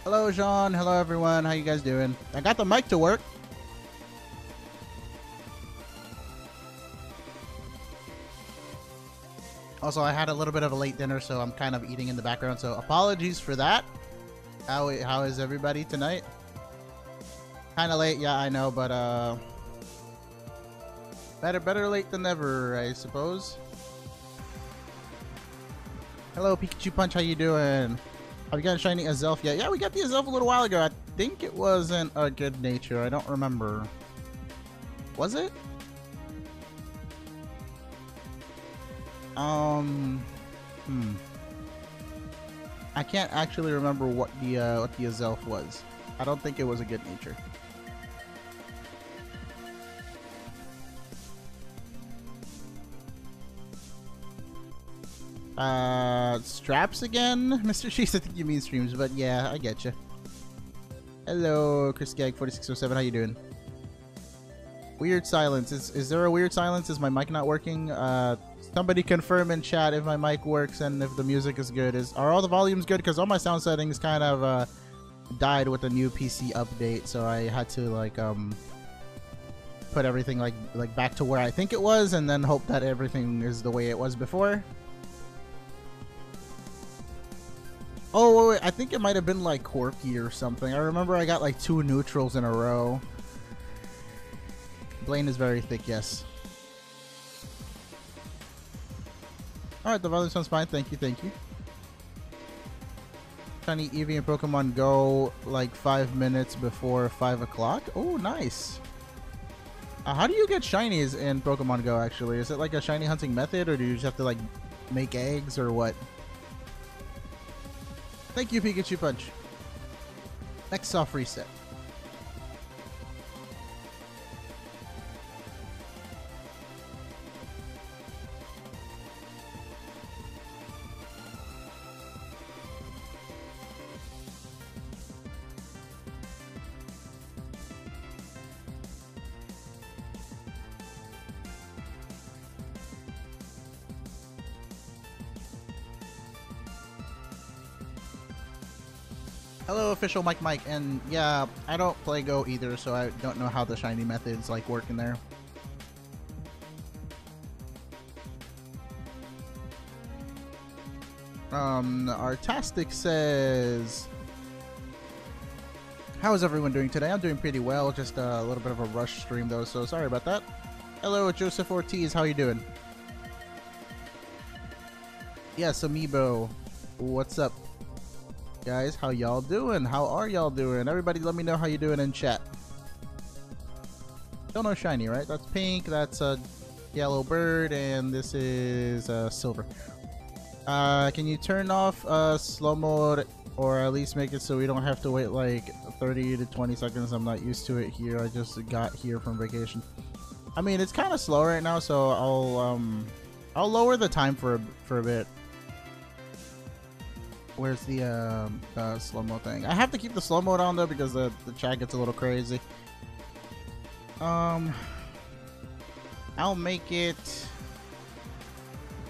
Hello, Jean. Hello, everyone. How you guys doing? I got the mic to work. Also, I had a little bit of a late dinner, so I'm kind of eating in the background. So apologies for that. How is everybody tonight? Kind of late, yeah, I know, but better late than never, I suppose. Hello, Pikachu Punch. How you doing? Have you gotten shiny Azelf yet? Yeah, we got the Azelf a little while ago. I think it wasn't a good nature. I don't remember. Was it? I can't actually remember what the Azelf was. I don't think it was a good nature. Straps again? Mr. Cheese, I think you mean streams, but yeah, I get you. Hello, Chris Gag 4607, how you doing? Weird silence. Is there a weird silence? Is my mic not working? Somebody confirm in chat if my mic works and if the music is good. Are all the volumes good? Because all my sound settings kind of died with the new PC update, so I had to like put everything like back to where I think it was, and then hope that everything is the way it was before. Oh wait, I think it might have been like quirky or something. I remember I got like 2 neutrals in a row. Blaine is very thick, yes. Alright, the volume sounds fine. Thank you, thank you. Shiny Eevee in Pokemon Go like 5 minutes before 5 o'clock. Oh, nice. How do you get shinies in Pokemon Go, actually? Is it like a shiny hunting method, or do you just have to like make eggs, or what? Thank you, Pikachu Punch. Next soft reset. Hello, official Mike, and yeah, I don't play Go either, so I don't know how the shiny methods like work in there. Artastic says, how is everyone doing today? I'm doing pretty well, just a little bit of a rush stream though, so sorry about that. Hello, Joseph Ortiz, how you doing? Yes, Amiibo, what's up? Guys, how y'all doing? How are y'all doing? Everybody let me know how you doing in chat. Don't know shiny, right? That's pink, that's a yellow bird, and this is silver. Can you turn off slow mode, or at least make it so we don't have to wait like 30 to 20 seconds? I'm not used to it here. I just got here from vacation. I mean, it's kind of slow right now, so I'll lower the time for a bit. Where's the slow-mo thing? I have to keep the slow mode on though because the chat gets a little crazy. I'll make it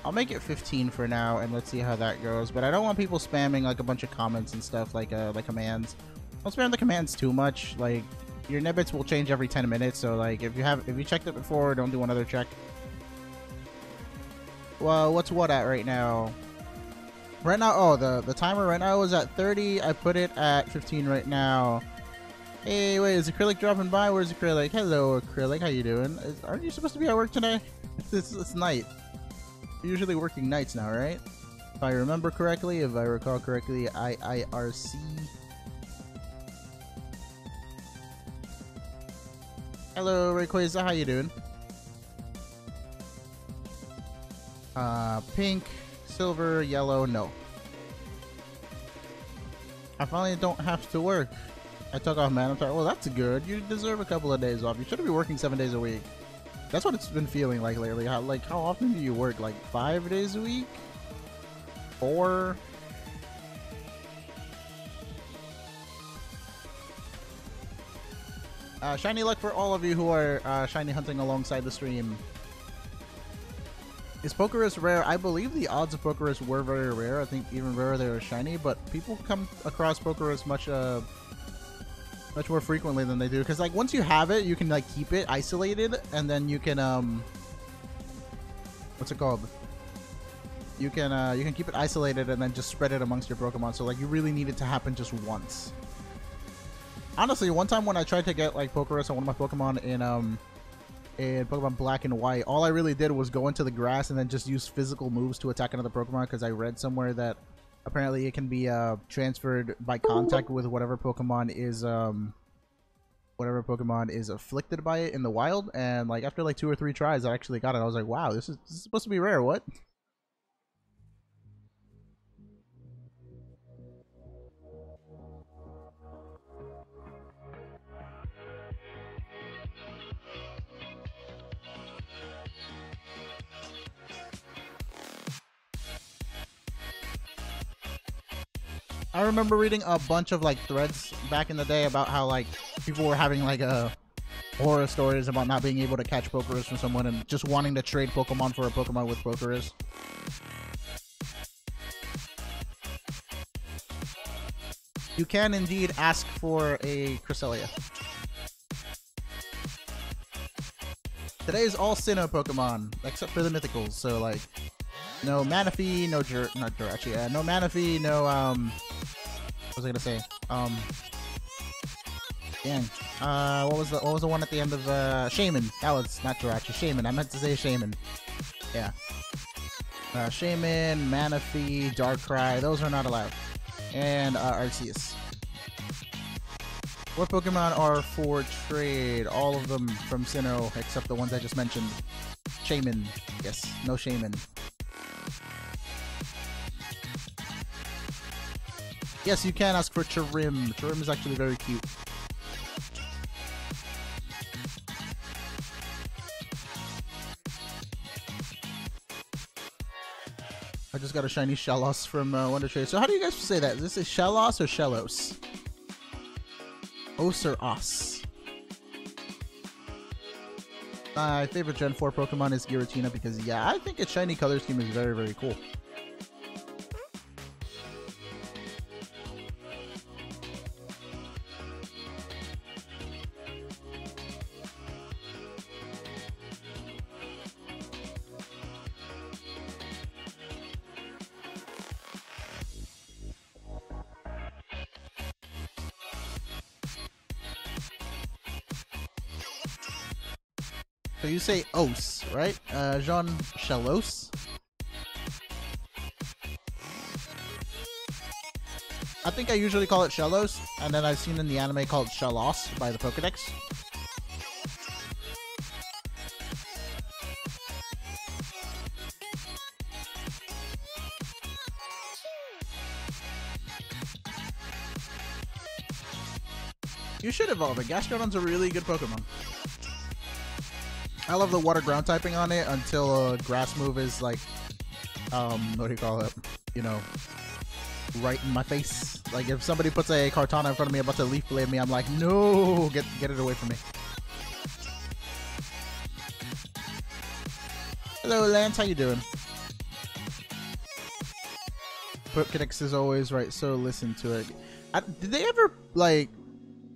15 for now, and let's see how that goes. But I don't want people spamming like a bunch of comments and stuff like commands. Don't spam the commands too much. Like, your nibbits will change every 10 minutes, so like if you checked it before, don't do another check. Well, what's what at right now? Right now, oh, the timer right now is at 30. I put it at 15 right now. Hey, wait, is Acrylic dropping by? Where's Acrylic? Hello, Acrylic. How you doing? Aren't you supposed to be at work today? It's night. You're usually working nights now, right? If I remember correctly, if I recall correctly, IIRC. Hello, Rayquaza. How you doing? Pink. Silver, yellow, no. I finally don't have to work. I took off mandatory. Well, that's good. You deserve a couple of days off. You shouldn't be working 7 days a week. That's what it's been feeling like lately. How often do you work? Like 5 days a week? 4? Shiny luck for all of you who are shiny hunting alongside the stream. Is Pokerus rare? I believe the odds of Pokerus were very rare. I think even rarer they were shiny, but people come across Pokerus much more frequently than they do. Because like once you have it, you can like keep it isolated, and then you can what's it called? You can keep it isolated and then just spread it amongst your Pokemon. So like you really need it to happen just once. Honestly, one time when I tried to get like Pokerus on one of my Pokemon in Pokemon Black and White, all I really did was go into the grass and then just use physical moves to attack another Pokemon, because I read somewhere that apparently it can be transferred by contact with whatever Pokemon is afflicted by it in the wild. And like after like 2 or 3 tries, I actually got it. I was like, wow, this is supposed to be rare. What? I remember reading a bunch of like threads back in the day about how like people were having like horror stories about not being able to catch Pokerus from someone and just wanting to trade Pokemon for a Pokemon with Pokerus. You can indeed ask for a Cresselia. Today is all Sinnoh Pokemon, except for the mythicals. So like, no Manaphy, no not Jirachi, no Manaphy, no what was I gonna say? Dang. What was the one at the end of Shaman? That was not Jirachi. Shaman. I meant to say Shaman. Yeah. Shaman, Manaphy, Darkrai. Those are not allowed. And Arceus. What Pokemon are for trade? All of them from Sinnoh, except the ones I just mentioned. Shaman. Yes. No Shaman. Yes, you can ask for Chirim. Chirim is actually very cute. I just got a shiny Shellos from Wonder Trade. So how do you guys say that? Is this a Shellos or Shellos? Os or Os? My favorite Gen 4 Pokemon is Giratina because, yeah, I think its shiny color scheme is very, very cool. So you say Os, right? Jean Shellos? I think I usually call it Shellos, and then I've seen in the anime called Shellos by the Pokedex. You should evolve it. Gastrodon's a really good Pokemon. I love the water ground typing on it until a grass move is like, what do you call it? You know, right in my face. Like if somebody puts a Kartana in front of me about to leaf blade me, I'm like, no, get it away from me. Hello, Lance, how you doing? Pokedex is always right, so listen to it. Did they ever like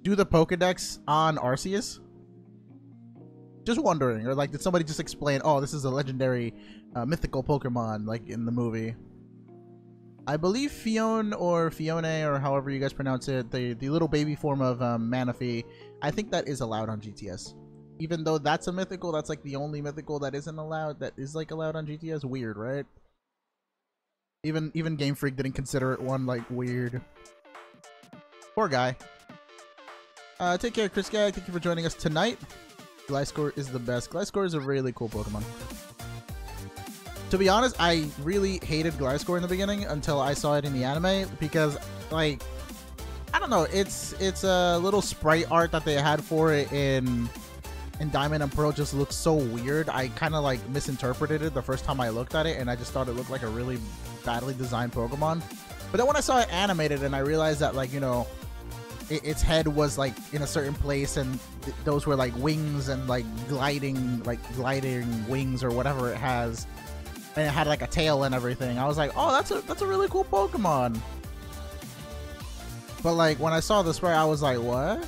do the Pokedex on Arceus? Just wondering, or like did somebody just explain, oh, this is a legendary mythical Pokemon like in the movie? I believe Fion or Fione or however you guys pronounce it, the little baby form of Manaphy, I think that is allowed on GTS. Even though that's a mythical, that's like the only mythical that isn't allowed, that is like allowed on GTS. Weird, right? Even Game Freak didn't consider it one. Like, weird. Poor guy. Take care, Chris Gag. Thank you for joining us tonight. Gliscor is the best. Gliscor is a really cool Pokemon. To be honest, I really hated Gliscor in the beginning until I saw it in the anime because, like, I don't know, it's a little sprite art that they had for it in Diamond and Pearl just looks so weird. I kind of like misinterpreted it the first time I looked at it, and I just thought it looked like a really badly designed Pokemon. But then when I saw it animated and I realized that, like, you know, its head was like in a certain place and those were like wings and like gliding wings or whatever it has, and it had like a tail and everything. I was like, oh, that's a really cool Pokemon. But like when I saw the spray, I was like, what?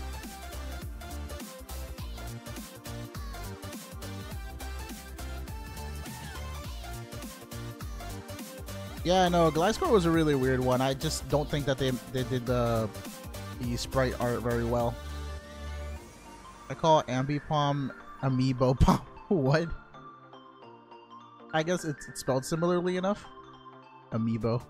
Yeah, no, Gliscor was a really weird one. I just don't think that they did the sprite art very well. I call Ambipom Amiibo Pom. What? I guess it's spelled similarly enough. Amiibo.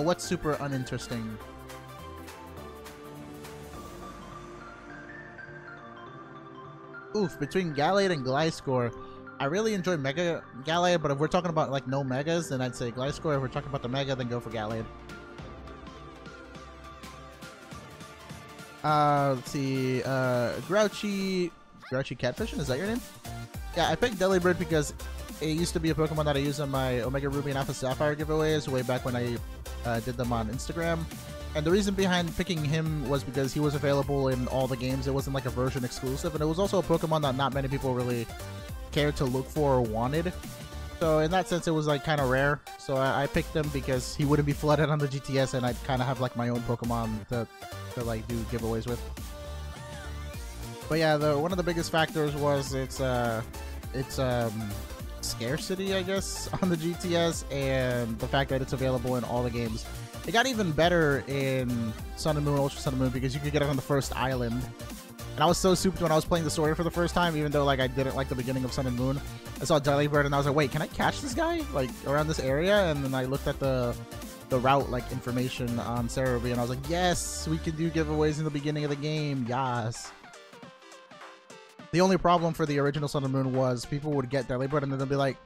What's super uninteresting? Oof, between Gallade and Gliscor, I really enjoy Mega Gallade, but if we're talking about like no Megas, then I'd say Gliscor. If we're talking about the Mega, then go for Gallade. Let's see, Grouchy Catfishing, is that your name? Yeah, I picked Delibird because it used to be a Pokemon that I used on my Omega Ruby and Alpha Sapphire giveaways way back when I did them on Instagram. And the reason behind picking him was because he was available in all the games. It wasn't like a version exclusive, and it was also a Pokemon that not many people really cared to look for or wanted. So in that sense, it was like kind of rare. So I picked him because he wouldn't be flooded on the GTS, and I'd kind of have like my own Pokemon to like do giveaways with. But yeah, one of the biggest factors was its scarcity, I guess, on the GTS, and the fact that it's available in all the games. It got even better in Sun and Moon, Ultra Sun and Moon, because you could get it on the first island. And I was so souped when I was playing the story for the first time, even though like I didn't like the beginning of Sun and Moon. I saw Delibird and I was like, wait, can I catch this guy like around this area? And then I looked at the route like information on Cerebi, and I was like, yes, we can do giveaways in the beginning of the game. Yes. The only problem for the original Sun and Moon was people would get Delibird and then they'll be like,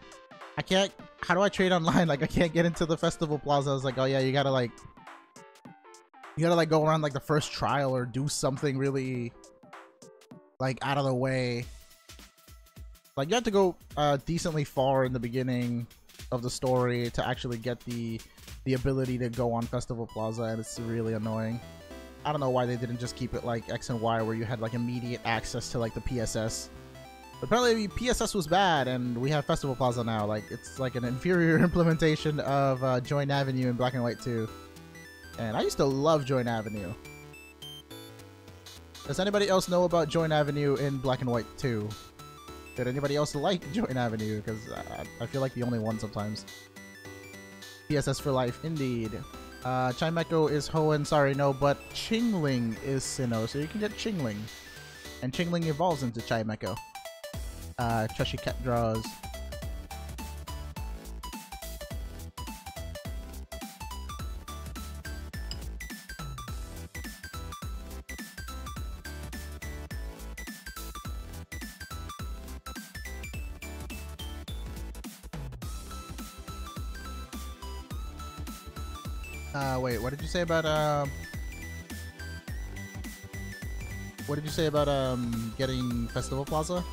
I can't, how do I trade online? Like I can't get into the festival plaza. I was like, oh yeah, you gotta go around like the first trial or do something really like out of the way. Like you have to go decently far in the beginning of the story to actually get the ability to go on festival plaza, and it's really annoying. I don't know why they didn't just keep it like X and Y where you had like immediate access to like the PSS. Apparently PSS was bad and we have Festival Plaza now. Like it's like an inferior implementation of Join Avenue in Black and White 2. And I used to love Join Avenue. Does anybody else know about Join Avenue in Black and White 2? Did anybody else like Join Avenue? Because I feel like the only one sometimes. PSS for life, indeed. Chimecho is Hoenn, sorry, no, but Chingling is Sinnoh, so you can get Chingling. And Chingling evolves into Chimecho. Trushy Cat draws. Wait, what did you say about getting Festival Plaza?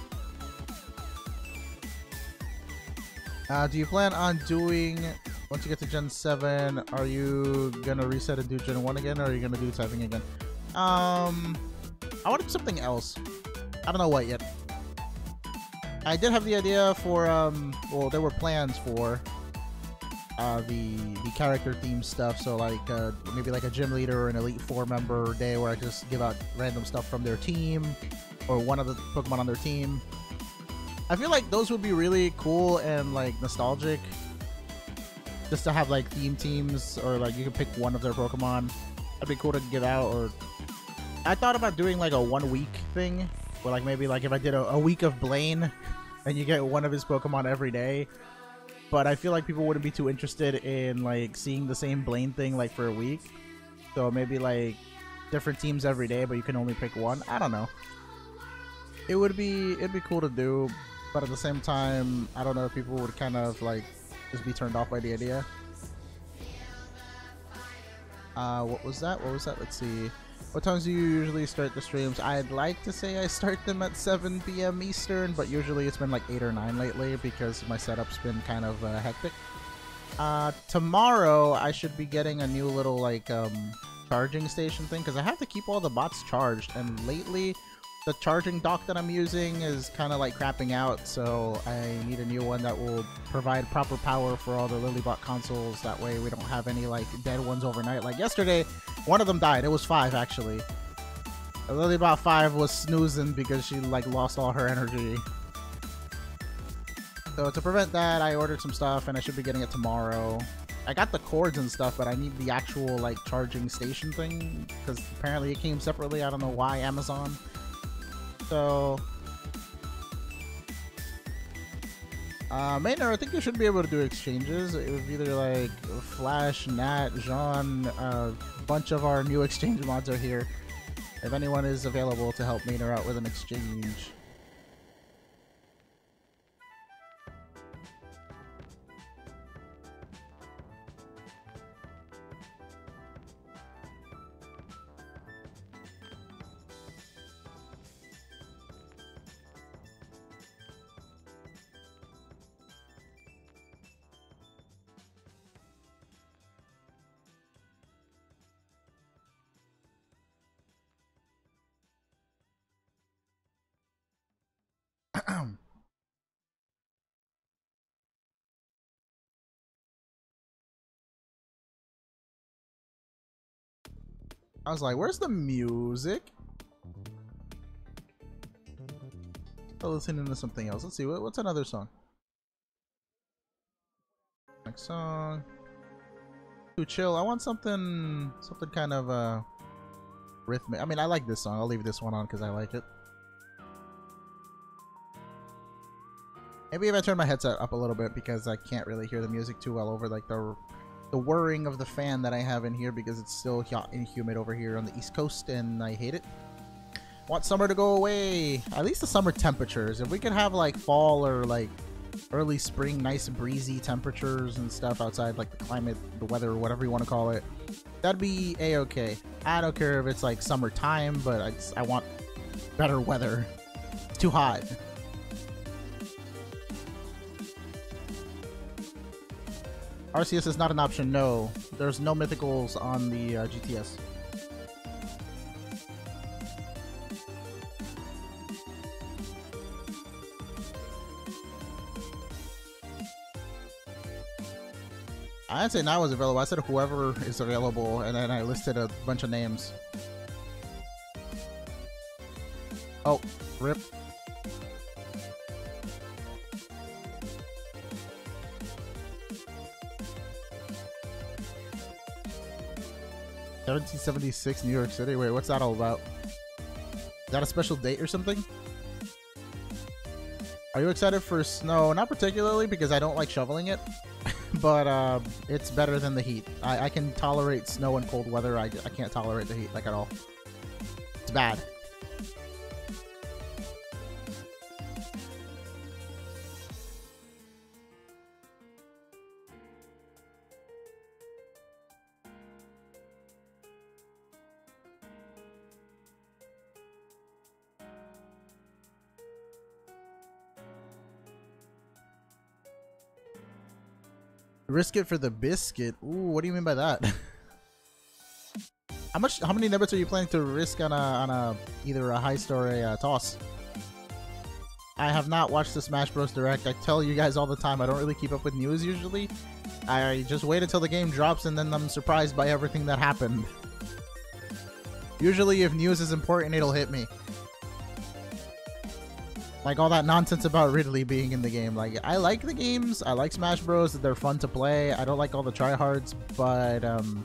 Do you plan on doing, once you get to Gen 7, are you gonna reset and do Gen 1 again, or are you gonna do typing again? I want to do something else. I don't know what yet. I did have the idea for, well, there were plans for the character theme stuff, so like maybe like a gym leader or an Elite Four member day where I just give out random stuff from their team or one of the Pokemon on their team. I feel like those would be really cool and like nostalgic, just to have like theme teams, or like you can pick one of their Pokemon. That'd be cool to give out. Or I thought about doing like a 1 week thing where like maybe like if I did a week of Blaine and you get one of his Pokemon every day. But I feel like people wouldn't be too interested in like seeing the same Blaine thing like for a week. So maybe like different teams every day, but you can only pick one. I don't know. It'd be cool to do, but at the same time, I don't know if people would kind of like just be turned off by the idea. What was that? Let's see. What times do you usually start the streams? I'd like to say I start them at 7 p.m. Eastern, but usually it's been like 8 or 9 lately because my setup's been kind of hectic. Tomorrow I should be getting a new little like charging station thing because I have to keep all the bots charged, and lately the charging dock that I'm using is kind of like crapping out, so I need a new one that will provide proper power for all the Lilybot consoles. That way we don't have any like dead ones overnight. Like yesterday, one of them died. It was 5 actually. The Lilybot 5 was snoozing because she like lost all her energy. So to prevent that, I ordered some stuff and I should be getting it tomorrow. I got the cords and stuff, but I need the actual like charging station thing because apparently it came separately. I don't know why, Amazon. So Maynard, I think you should be able to do exchanges. It would be either like Flash, Nat, Jean, a bunch of our new exchange mods are here. If anyone is available to help Maynard out with an exchange. I was like, where's the music? Oh, listening to something else. Let's see, what's another song? Next song. Too chill. I want something kind of rhythmic. I mean, I like this song. I'll leave this one on because I like it. Maybe if I turn my headset up a little bit because I can't really hear the music too well over like the whirring of the fan that I have in here because it's still hot and humid over here on the East Coast and I hate it. Want summer to go away. At least the summer temperatures. If we could have like fall or like early spring, nice breezy temperatures and stuff outside, like the climate, the weather, whatever you want to call it, that'd be a-okay. I don't care if it's like summertime, but I want better weather. It's too hot. RCS is not an option, no. There's no mythicals on the GTS. I didn't say now was available, I said whoever is available, and then I listed a bunch of names. Oh, rip. $17.76 New York City. Wait, what's that all about? Is that a special date or something? Are you excited for snow? Not particularly because I don't like shoveling it, but it's better than the heat. I can tolerate snow and cold weather. I can't tolerate the heat like at all. It's bad. Risk it for the biscuit. Ooh, what do you mean by that? How many nibbits are you planning to risk on a either a heist or a toss? I have not watched the Smash Bros. Direct. I tell you guys all the time, I don't really keep up with news usually. I just wait until the game drops and then I'm surprised by everything that happened. Usually if news is important, it'll hit me. Like all that nonsense about Ridley being in the game. Like, I like the games. I like Smash Bros. They're fun to play. I don't like all the tryhards, but I'm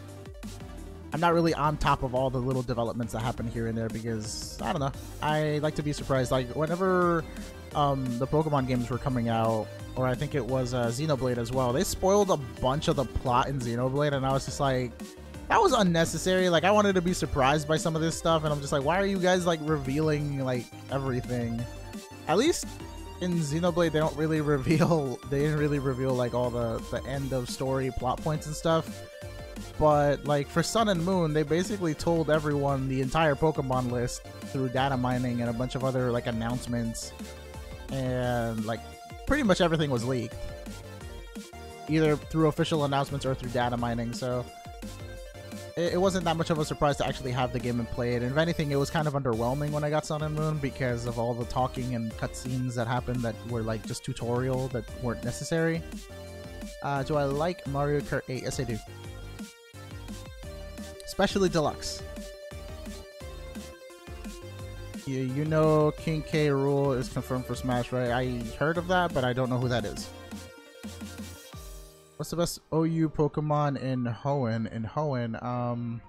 not really on top of all the little developments that happen here and there because, I don't know. I like to be surprised. Like, whenever the Pokemon games were coming out, or I think it was Xenoblade as well, they spoiled a bunch of the plot in Xenoblade, and I was just like, that was unnecessary. Like, I wanted to be surprised by some of this stuff, and I'm just like, why are you guys, like, revealing, like, everything? At least in Xenoblade, they didn't really reveal like all the end of story plot points and stuff. But like for Sun and Moon, they basically told everyone the entire Pokemon list through data mining and a bunch of other like announcements, and like pretty much everything was leaked, either through official announcements or through data mining. So it wasn't that much of a surprise to actually have the game and play it. And if anything, it was kind of underwhelming when I got Sun and Moon because of all the talking and cutscenes that happened that were like just tutorial that weren't necessary. Do I like Mario Kart 8? Yes, I do. Especially Deluxe. You know King K. Rool is confirmed for Smash, right? I heard of that, but I don't know who that is. What's the best OU Pokemon in Hoenn?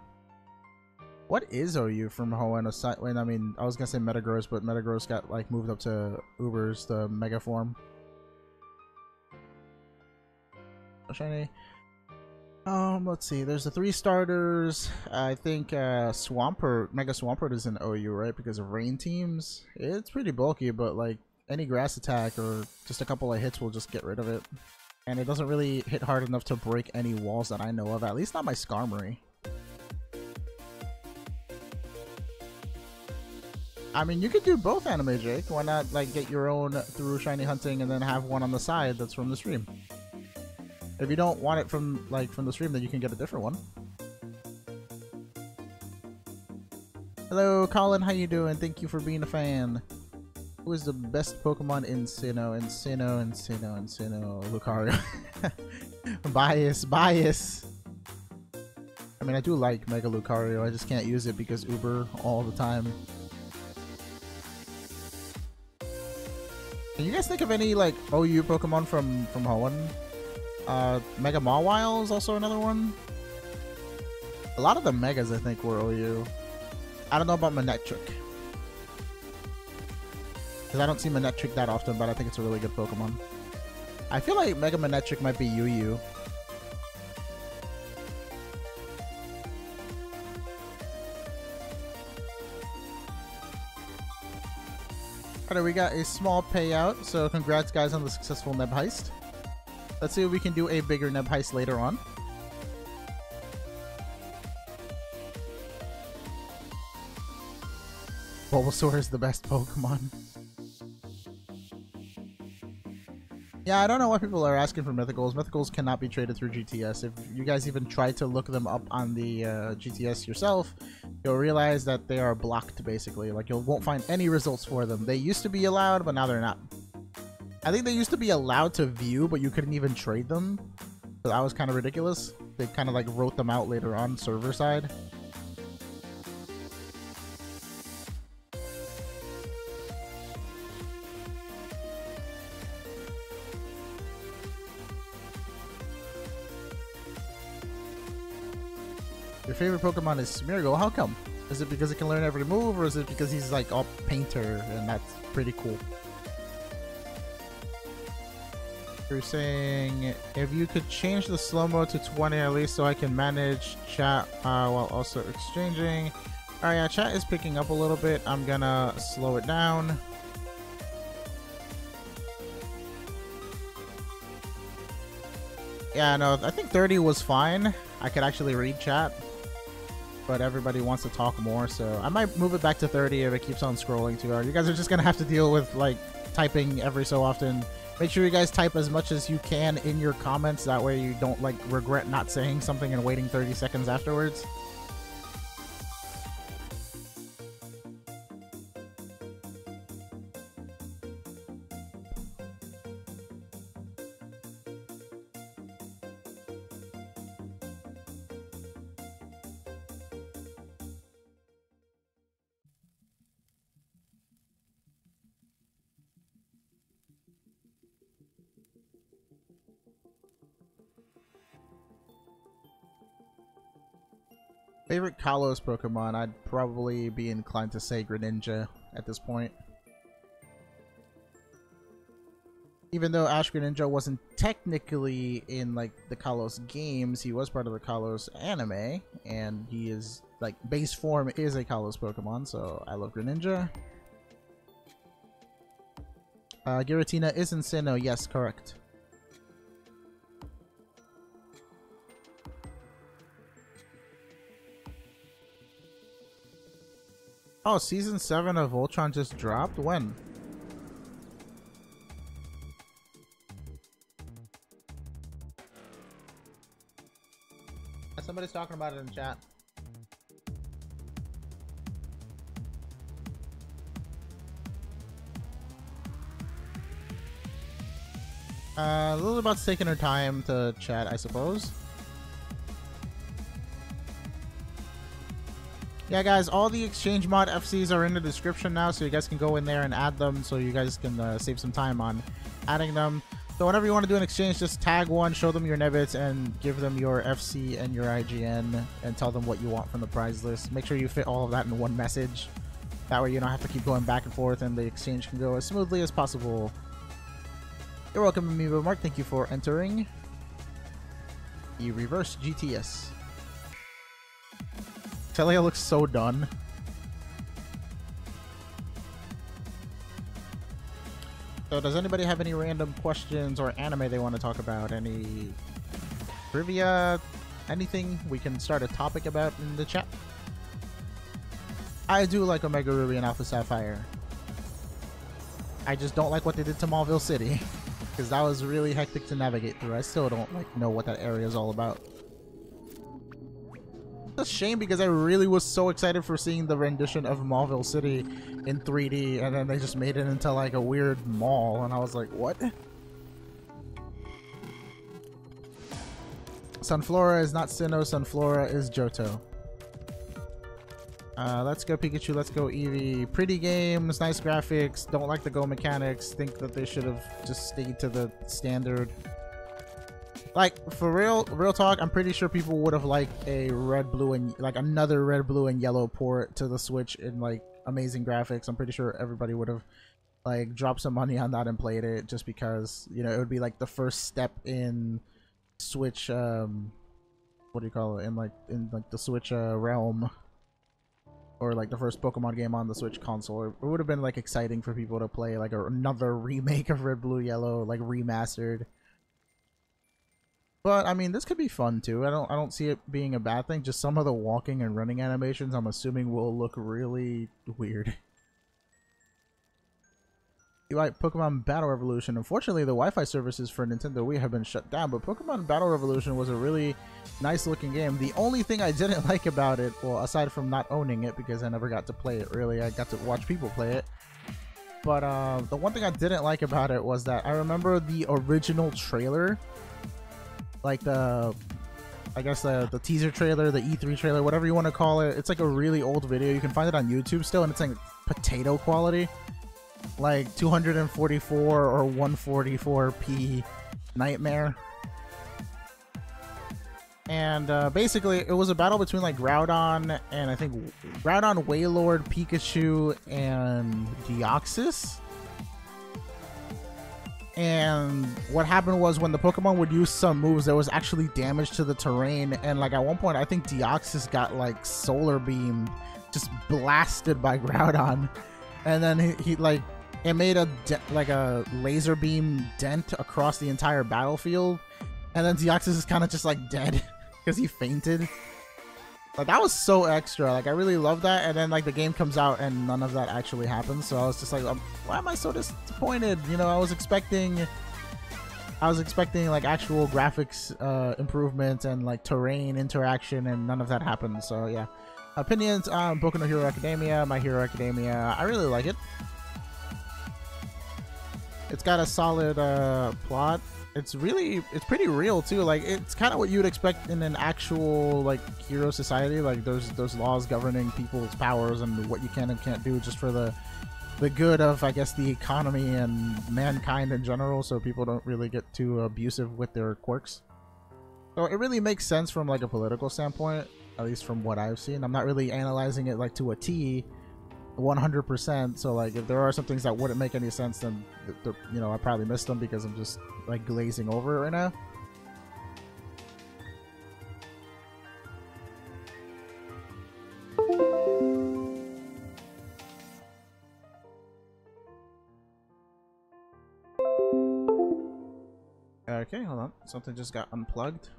What is OU from Hoenn? I mean, I was gonna say Metagross, but Metagross got like moved up to Uber's, the Mega Form. Shiny. Let's see. There's the 3 starters. I think Mega Swampert is in OU, right? Because of rain teams. It's pretty bulky, but like any grass attack or just a couple of hits will just get rid of it. And it doesn't really hit hard enough to break any walls that I know of. At least not my Skarmory. I mean, you could do both, Anime Jake. Why not like get your own through shiny hunting and then have one on the side that's from the stream? If you don't want it from the stream, then you can get a different one. Hello, Colin. How you doing? Thank you for being a fan. Who is the best Pokemon in Sinnoh? Sinnoh. Lucario. Bias. I mean, I do like Mega Lucario. I just can't use it because Uber all the time. Can you guys think of any like OU Pokemon from Hoenn? Mega Mawile is also another one. A lot of the Megas, I think, were OU. I don't know about Manectric, because I don't see Manectric that often, but I think it's a really good Pokemon. I feel like Mega Manectric might be UU. Alright, we got a small payout, so congrats guys on the successful Neb heist. Let's see if we can do a bigger Neb heist later on. Bulbasaur is the best Pokemon. Yeah, I don't know why people are asking for Mythicals. Mythicals cannot be traded through GTS. If you guys even try to look them up on the GTS yourself, you'll realize that they are blocked, basically. Like, you won't find any results for them. They used to be allowed, but now they're not. I think they used to be allowed to view, but you couldn't even trade them. So that was kind of ridiculous. They kind of like wrote them out later on server side. Your favorite Pokemon is Smeargle. How come? Is it because it can learn every move, or is it because he's like all painter and that's pretty cool? You're saying if you could change the slow-mo to 20 at least so I can manage chat while also exchanging. Alright, yeah, chat is picking up a little bit. I'm gonna slow it down. Yeah, no, I think 30 was fine. I could actually read chat, but everybody wants to talk more, so I might move it back to 30 if it keeps on scrolling too hard. You guys are just gonna have to deal with like typing every so often. Make sure you guys type as much as you can in your comments, that way you don't like regret not saying something and waiting 30 seconds afterwards. Favorite Kalos Pokemon? I'd probably be inclined to say Greninja at this point. Even though Ash Greninja wasn't technically in like the Kalos games, he was part of the Kalos anime, and he is like base form is a Kalos Pokemon, so I love Greninja. Giratina is in Sinnoh, yes, correct. Oh, season 7 of Voltron just dropped? When? Somebody's talking about it in chat. Lilibot's taking her time to chat, I suppose. Yeah, guys, all the exchange mod FCs are in the description now, so you guys can go in there and add them, so you guys can save some time on adding them. So whenever you want to do an exchange, just tag one, show them your Nebits, and give them your FC and your IGN, and tell them what you want from the prize list. Make sure you fit all of that in one message. That way you don't have to keep going back and forth, and the exchange can go as smoothly as possible. You're welcome, Amiibo Mark. Thank you for entering the reverse GTS. Telia looks so done. So does anybody have any random questions or anime they want to talk about? Any trivia? Anything we can start a topic about in the chat? I do like Omega Ruby and Alpha Sapphire. I just don't like what they did to Mauville City. Because that was really hectic to navigate through. I still don't know what that area is all about. It's a shame because I really was so excited for seeing the rendition of Mauville City in 3D, and then they just made it into like a weird mall, and I was like, what? Sunflora is not Sinnoh, Sunflora is Johto. Let's go Pikachu, let's go Eevee. Pretty games, nice graphics, don't like the Go mechanics, think that they should have just stayed to the standard. Like, for real talk, I'm pretty sure people would have liked a red, blue, and like another red, blue, and yellow port to the Switch in like amazing graphics. I'm pretty sure everybody would have like dropped some money on that and played it, just because, you know, it would be like the first step in Switch, what do you call it, in like the Switch realm, or like the first Pokemon game on the Switch console. It would have been like exciting for people to play like another remake of Red, Blue, Yellow, like remastered. But I mean, this could be fun too. I don't see it being a bad thing. Just some of the walking and running animations, I'm assuming, will look really weird. You like Pokemon Battle Revolution? Unfortunately, the Wi-Fi services for Nintendo Wii have been shut down, but Pokemon Battle Revolution was a really nice looking game. The only thing I didn't like about it, well, aside from not owning it because I never got to play it really, I got to watch people play it. But the one thing I didn't like about it was that I remember the original trailer, like I guess the teaser trailer, the E3 trailer, whatever you want to call it. It's like a really old video. You can find it on YouTube still, and it's like potato quality. Like 244 or 144p nightmare. And basically it was a battle between like Groudon and I think Groudon, Wailord, Pikachu, and Deoxys. And what happened was when the Pokemon would use some moves, there was actually damage to the terrain, and like at one point I think Deoxys got like solar beam just blasted by Groudon. And then he like, it made a laser beam dent across the entire battlefield, and then Deoxys is kind of just like dead because he fainted. Like, that was so extra. Like, I really love that. And then like the game comes out and none of that actually happens. So I was just like, why am I so disappointed? You know, I was expecting like actual graphics improvements and like terrain interaction, and none of that happened. So yeah. Opinions on Boku no Hero Academia, My Hero Academia. I really like it. It's got a solid plot. It's pretty real too. Like, it's kind of what you'd expect in an actual like hero society. Like, there's laws governing people's powers and what you can and can't do, just for the good of, I guess, the economy and mankind in general, so people don't really get too abusive with their quirks. So it really makes sense from like a political standpoint, at least from what I've seen. I'm not really analyzing it like to a T 100%, so like if there are some things that wouldn't make any sense, then you know, I probably missed them because I'm just like glazing over it right now. Okay, hold on. Something just got unplugged.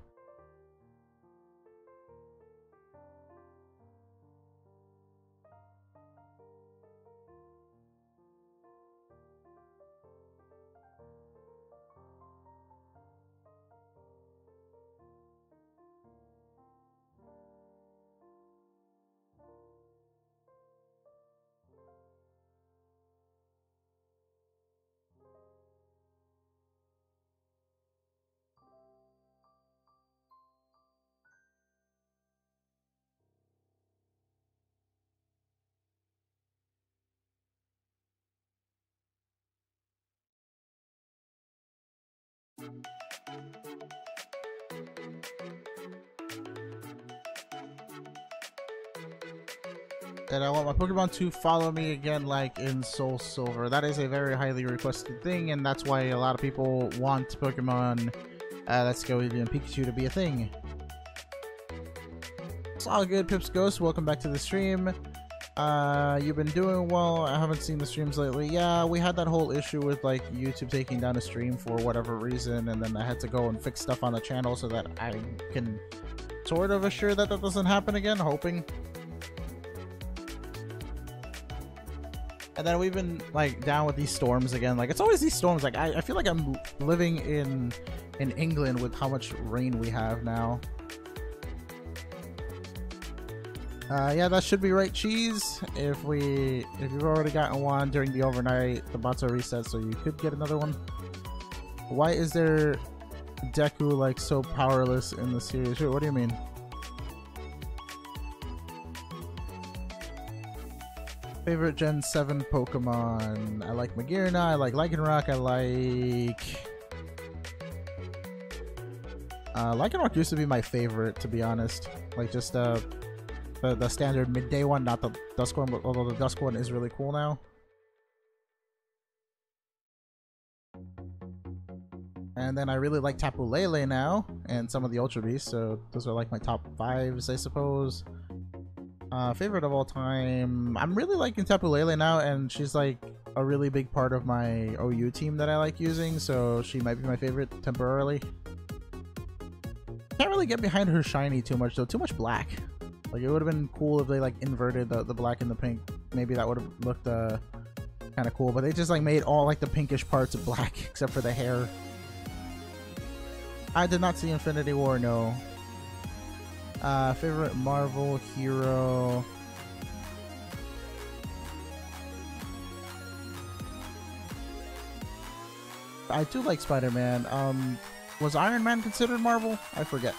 And I want my Pokemon to follow me again like in Soul Silver. That is a very highly requested thing, and that's why a lot of people want Pokemon Let's Go Eevee and Pikachu to be a thing. It's all good, Pips Ghost. Welcome back to the stream. You've been doing well. I haven't seen the streams lately. Yeah, we had that whole issue with like YouTube taking down a stream for whatever reason, and then I had to go and fix stuff on the channel so that I can sort of assure that that doesn't happen again, hoping. And then we've been like down with these storms again. Like it's always these storms. Like I feel like I'm living in England with how much rain we have now. Yeah, that should be right, Cheese. If you've already gotten one during the overnight, the bots are reset, so you could get another one. Why is there Deku like so powerless in the series? What do you mean? Favorite Gen 7 Pokemon? I like Magearna, I like Lycanroc, I like... Lycanroc used to be my favorite, to be honest. Like, just the standard midday one, not the Dusk one, but although the Dusk one is really cool now. And then I really like Tapu Lele now, and some of the Ultra Beasts, so those are like my top 5s, I suppose. Favorite of all time, I'm really liking Tapu Lele now, and she's like a really big part of my OU team that I like using, so she might be my favorite temporarily. Can't really get behind her shiny too much though, too much black. Like it would have been cool if they like inverted the black and the pink. Maybe that would have looked kind of cool, but they just like made all like the pinkish parts black except for the hair. I did not see Infinity War, no. Favorite Marvel hero. I do like Spider-Man. Was Iron Man considered Marvel? I forget.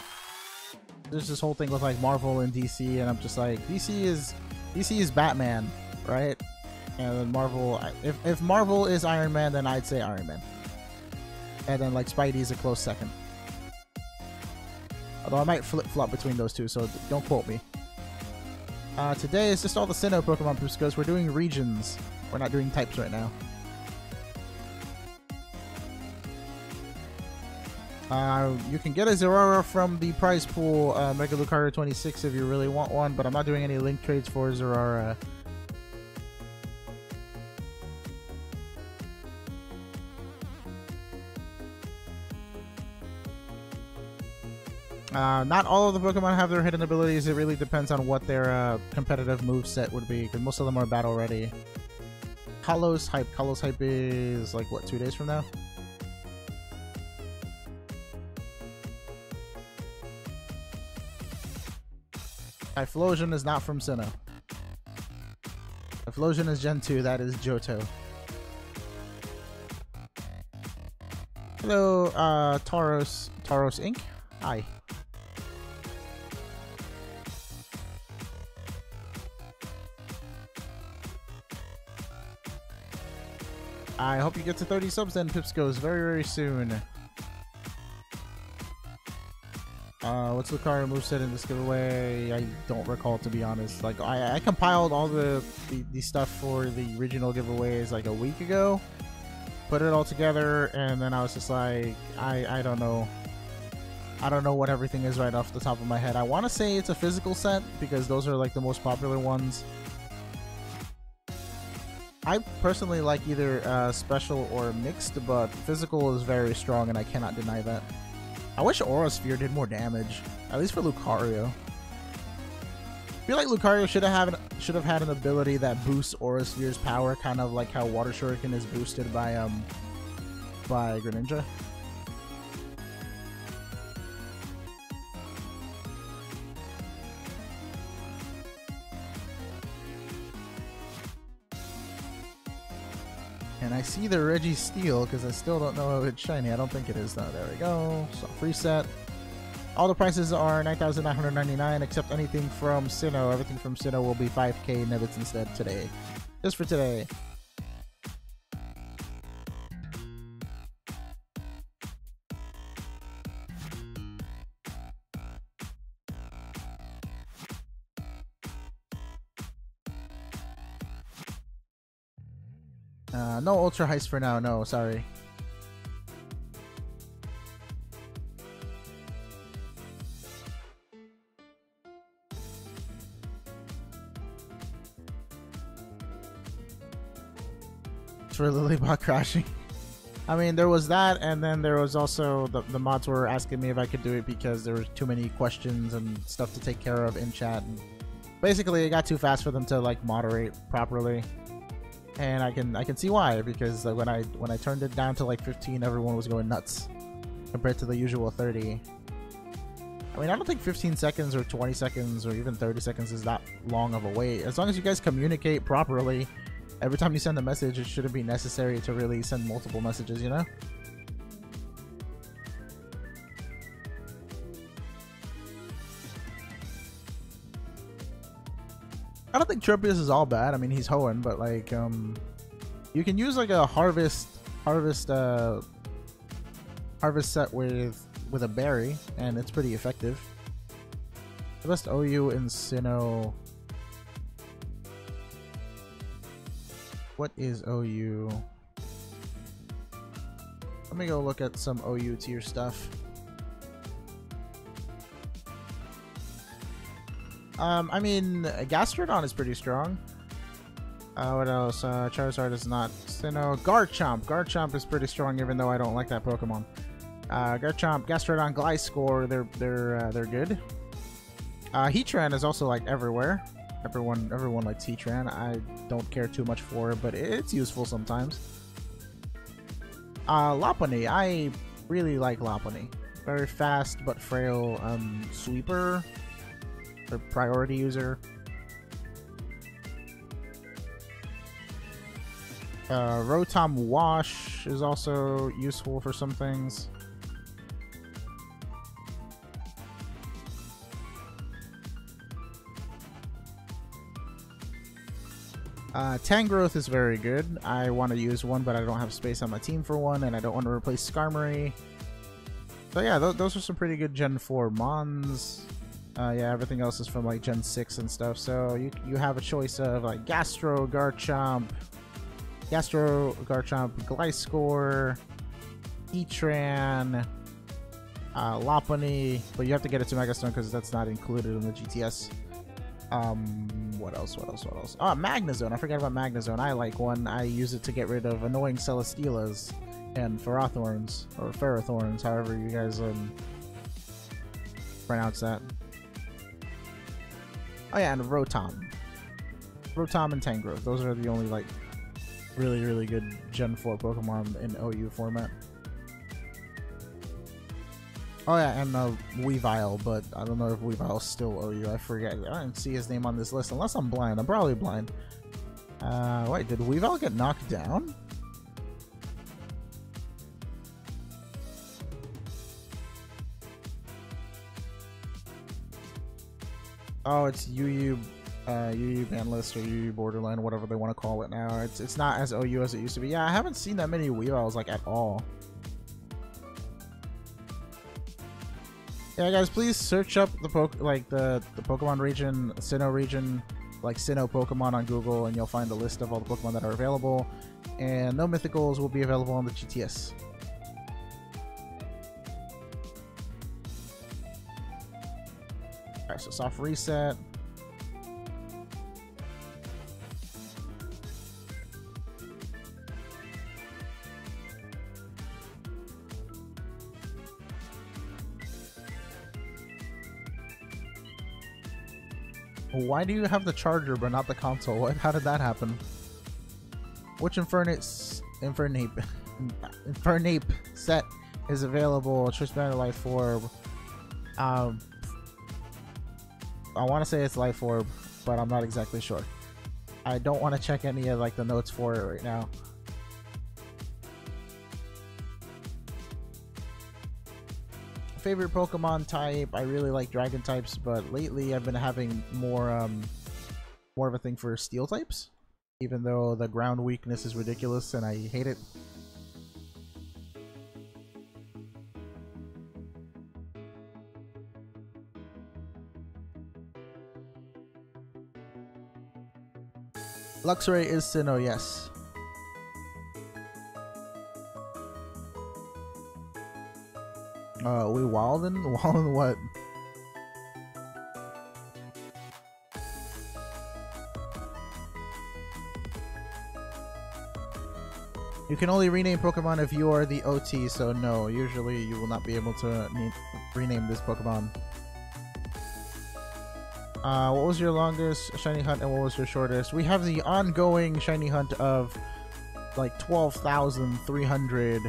There's this whole thing with like Marvel and DC, and I'm just like, DC is Batman, right? And then Marvel, if Marvel is Iron Man, then I'd say Iron Man. And then like Spidey's a close second. Although I might flip-flop between those two, so don't quote me. Today is just all the Sinnoh Pokemon Poops, because we're doing regions. We're not doing types right now. You can get a Zeraora from the prize pool, Mega Lucario 26 if you really want one, but I'm not doing any link trades for Zeraora. Not all of the Pokemon have their hidden abilities. It really depends on what their competitive moveset would be, because most of them are battle ready. Kalos hype is like what, 2 days from now? Typhlosion is not from Sinnoh. Typhlosion is Gen 2, that is Johto. Hello, Tauros Inc. Hi. I hope you get to 30 subs then, Pips goes very, very soon. What's Lucario moveset in this giveaway? I don't recall, to be honest. Like, I compiled all the stuff for the original giveaways like a week ago. Put it all together, and then I was just like, I don't know. I don't know what everything is right off the top of my head. I want to say it's a physical set, because those are like the most popular ones. I personally like either special or mixed, but physical is very strong, and I cannot deny that. I wish Aura Sphere did more damage, at least for Lucario. I feel like Lucario should have had an ability that boosts Aura Sphere's power, kind of like how Water Shuriken is boosted by Greninja. And I see the Reggie Steel because I still don't know if it's shiny. I don't think it is though. There we go. So free set. All the prices are $9,999 except anything from Sinnoh. Everything from Sinnoh will be 5K Nibbits instead today. Just for today. No Ultra Heist for now, no, sorry. For Lilybot crashing. I mean, there was that, and then there was also the mods were asking me if I could do it because there were too many questions and stuff to take care of in chat. And basically, it got too fast for them to like moderate properly, and I can see why, because when I turned it down to like 15, everyone was going nuts compared to the usual 30. I mean, I don't think 15 seconds or 20 seconds or even 30 seconds is that long of a wait. As long as you guys communicate properly. Every time you send a message, it shouldn't be necessary to really send multiple messages, you know? I don't think Tropius is all bad. I mean, he's hoeing, but like, you can use like a harvest set with a berry, and it's pretty effective. The best OU in Sinnoh. What is OU? Let me go look at some OU tier stuff. I mean, Gastrodon is pretty strong. What else? Charizard is not. Sinnoh. Garchomp. Garchomp is pretty strong, even though I don't like that Pokemon. Garchomp, Gastrodon, Gliscor, they're good. Heatran is also like everywhere. Everyone likes Heatran. I don't care too much for it, but it's useful sometimes. Lopunny. I really like Lopunny. Very fast but frail sweeper or priority user. Rotom Wash is also useful for some things. Tangrowth is very good. I want to use one, but I don't have space on my team for one, and I don't want to replace Skarmory. So yeah, those are some pretty good Gen 4 Mons. Yeah, everything else is from like Gen 6 and stuff. So you have a choice of like Garchomp, Gliscor, Heatran, Lopunny, but you have to get it to Mega Stone because that's not included in the GTS. What else? Oh, Magnezone. I forgot about Magnezone. I like one. I use it to get rid of annoying Celesteelas and Ferrothorns, or Ferrothorns, however you guys pronounce that. Oh yeah, and Rotom and Tangrowth. Those are the only like really good Gen 4 Pokemon in OU format. Oh yeah, and Weavile, but I don't know if Weavile's still OU. I forget. I didn't see his name on this list unless I'm blind. I'm probably blind. Wait, did Weavile get knocked down? Oh, it's UU ban list or UU borderline, whatever they want to call it now. It's not as OU as it used to be. Yeah, I haven't seen that many Weaviles like at all. Yeah, guys, please search up the Pokemon region, Sinnoh region, like Sinnoh Pokemon on Google, and you'll find a list of all the Pokemon that are available. And no mythicals will be available on the GTS. Alright, so soft reset. Why do you have the charger but not the console? What? How did that happen? Which Infernape set is available? Choice Banner Life Orb. I want to say it's Life Orb, but I'm not exactly sure. I don't want to check any of like the notes for it right now. Favorite Pokemon type, I really like dragon types, but lately I've been having more of a thing for steel types, even though the ground weakness is ridiculous and I hate it. Luxray is Sinnoh, yes. We Walden? Walden what? You can only rename Pokemon if you are the OT, so no, usually you will not be able to rename this Pokemon. What was your longest shiny hunt and what was your shortest? We have the ongoing shiny hunt of like 12,300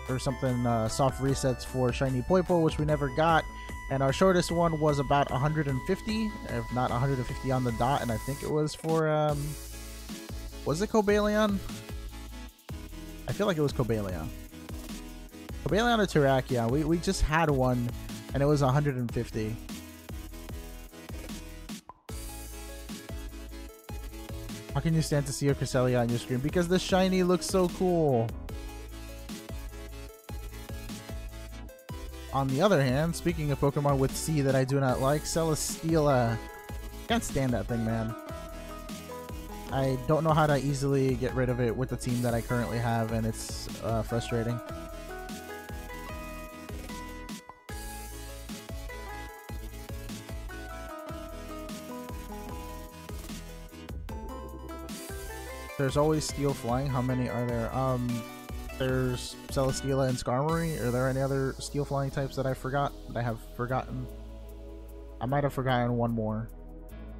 or something soft resets for shiny Poipo, which we never got. And our shortest one was about 150, if not 150 on the dot, and I think it was for, was it Cobalion? I feel like it was Cobalion. Cobalion or Terrakion. We just had one, and it was 150. How can you stand to see a Cresselia on your screen? Because the shiny looks so cool. On the other hand, speaking of Pokemon with C that I do not like, Celesteela. Can't stand that thing, man. I don't know how to easily get rid of it with the team that I currently have, and it's frustrating. There's always Steel Flying. How many are there? There's Celesteela and Skarmory. Are there any other Steel Flying types that I forgot? That I have forgotten? I might have forgotten one more.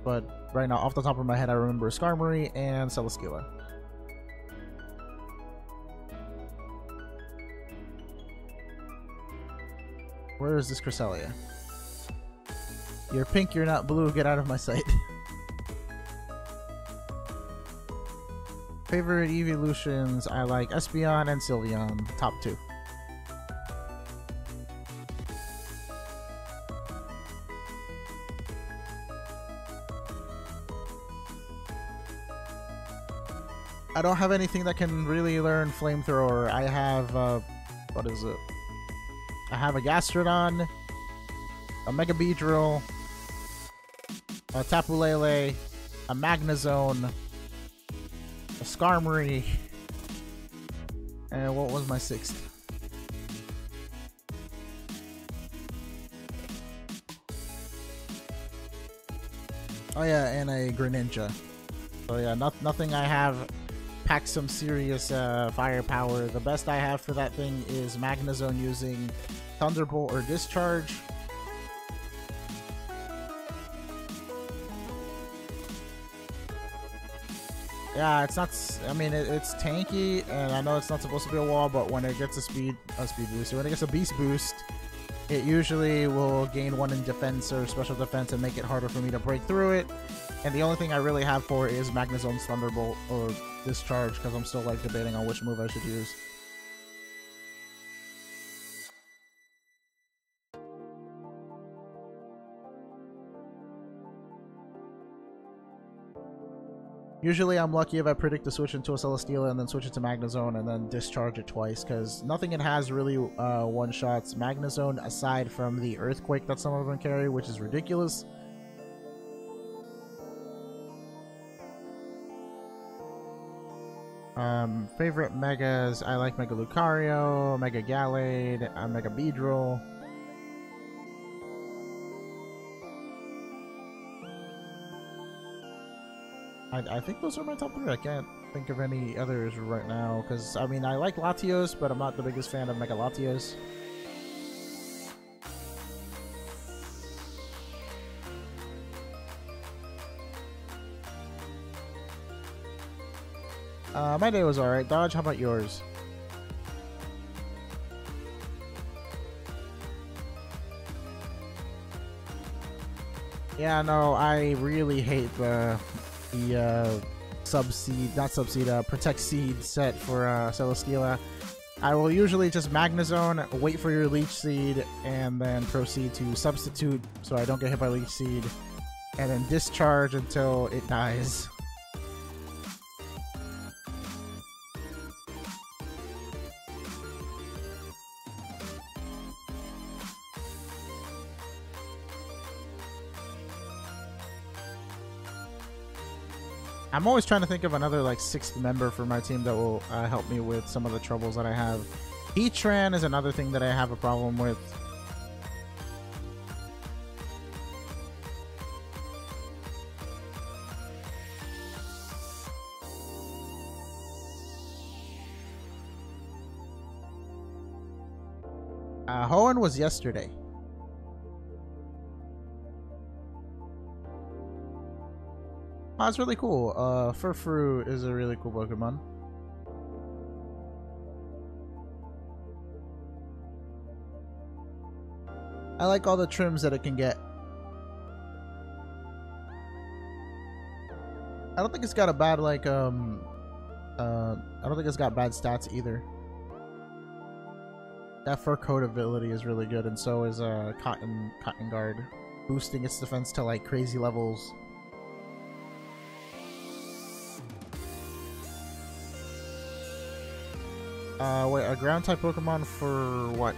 But right now, off the top of my head, I remember Skarmory and Celesteela. Where is this Cresselia? You're pink, you're not blue. Get out of my sight. Favorite evolutions, I like Espeon and Sylveon, top two. I don't have anything that can really learn Flamethrower. I have, what is it? I have a Gastrodon, a Mega Beedrill, a Tapu Lele, a Magnezone, a Skarmory, and what was my sixth? Oh yeah, and a Greninja. So yeah, nothing I have packs some serious firepower. The best I have for that thing is Magnezone using Thunderbolt or Discharge. Yeah, it's not. I mean, it's tanky, and I know it's not supposed to be a wall, but when it gets a speed boost, or when it gets a beast boost, it usually will gain one in defense or special defense and make it harder for me to break through it. And the only thing I really have for it is Magnezone's Thunderbolt or Discharge, because I'm still like debating on which move I should use. Usually I'm lucky if I predict to switch into a Celesteela and then switch it to Magnezone and then discharge it twice, because nothing it has really one-shots Magnezone aside from the Earthquake that some of them carry, which is ridiculous. Favorite Megas, I like Mega Lucario, Mega Gallade, Mega Beedrill. I think those are my top three. I can't think of any others right now, because, I mean, I like Latios, but I'm not the biggest fan of Mega Latios. My day was alright. Dodge, how about yours? Yeah, no, I really hate the Protect Seed set for Celesteela. I will usually just Magnezone, wait for your Leech Seed, and then proceed to Substitute so I don't get hit by Leech Seed, and then Discharge until it dies. I'm always trying to think of another like sixth member for my team that will help me with some of the troubles that I have. Heatran is another thing that I have a problem with. Hoenn was yesterday. Oh, it's really cool. Furfru is a really cool Pokemon. I like all the trims that it can get. I don't think it's got a bad, like, I don't think it's got bad stats either. That fur coat ability is really good, and so is Cotton Guard, boosting its defense to like crazy levels. Wait, a ground type Pokemon for what?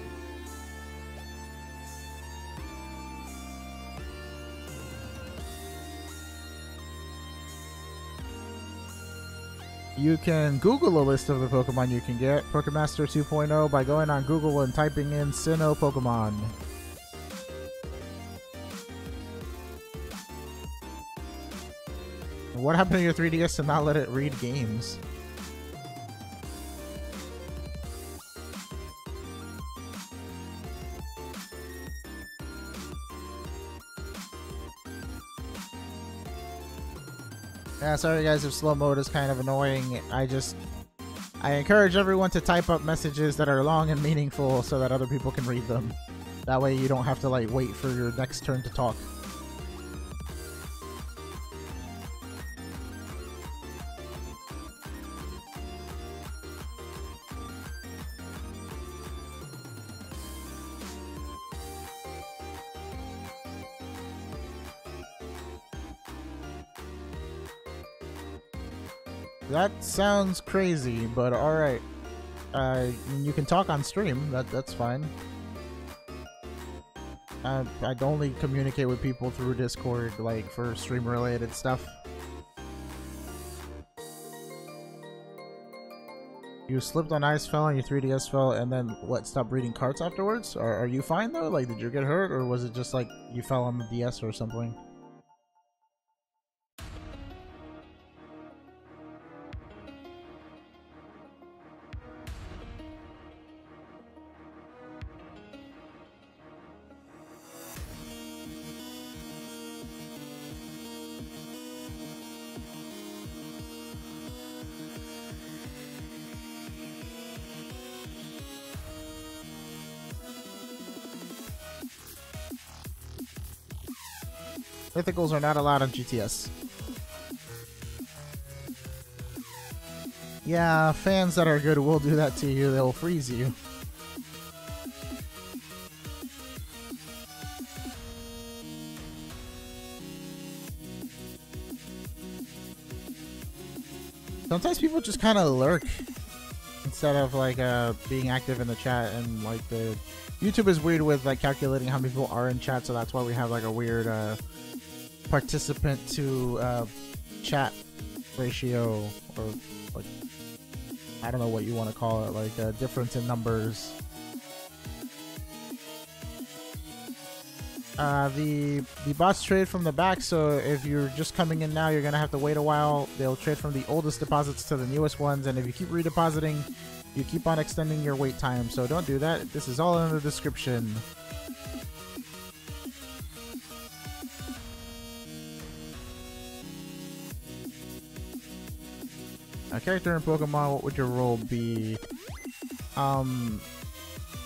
You can Google a list of the Pokemon you can get, Pokemaster 2.0, by going on Google and typing in Sinnoh Pokemon. What happened to your 3DS to not let it read games? Yeah, sorry guys if slow mode is kind of annoying. I encourage everyone to type up messages that are long and meaningful so that other people can read them. That way you don't have to like wait for your next turn to talk. That sounds crazy, but alright. You can talk on stream, that's fine. I'd only communicate with people through Discord, like, for stream-related stuff. You slipped on ice, fell, and your 3DS fell, and then, what, stopped reading cards afterwards? Are you fine, though? Like, did you get hurt, or was it just, like, you fell on the DS or something? Mythicals are not allowed on GTS. Yeah, fans that are good will do that to you. They'll freeze you. Sometimes people just kind of lurk instead of like being active in the chat, and like the YouTube is weird with like calculating how many people are in chat, so that's why we have like a weird participant to chat ratio, or like I don't know what you want to call it, like a difference in numbers. The bots trade from the back, so if you're just coming in now, you're gonna have to wait a while. They'll trade from the oldest deposits to the newest ones, and if you keep redepositing, you keep on extending your wait time, so don't do that. This is all in the description. A character in Pokemon, what would your role be? I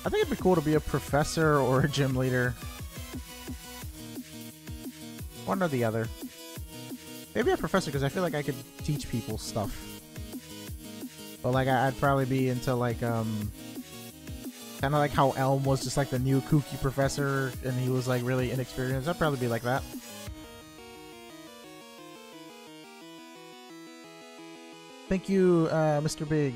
think it'd be cool to be a professor or a gym leader. One or the other. Maybe a professor, because I feel like I could teach people stuff. But like I'd probably be into like kind of like how Elm was just like the new kooky professor and he was like really inexperienced. I'd probably be like that. Thank you, Mr. Big.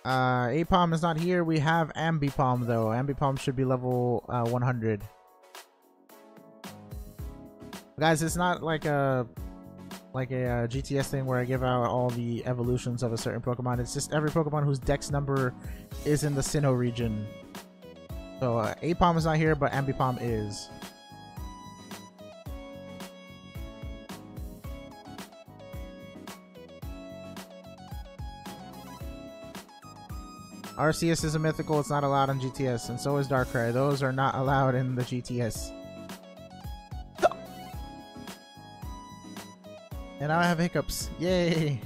Apom is not here. We have Ambipom though. Ambipom should be level 100. Guys, it's not like a GTS thing where I give out all the evolutions of a certain Pokemon. It's just every Pokemon whose Dex number is in the Sinnoh region. So Apom is not here, but Ambipom is. RCS is a mythical, it's not allowed on GTS, and so is Darkrai. Those are not allowed in the GTS. And now I have hiccups. Yay!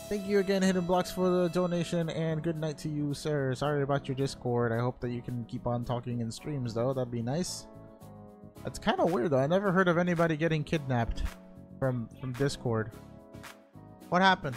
Thank you again, Hidden Blocks, for the donation, and good night to you, sir. Sorry about your Discord. I hope that you can keep on talking in streams, though. That'd be nice. That's kind of weird, though. I never heard of anybody getting kidnapped from Discord. What happened?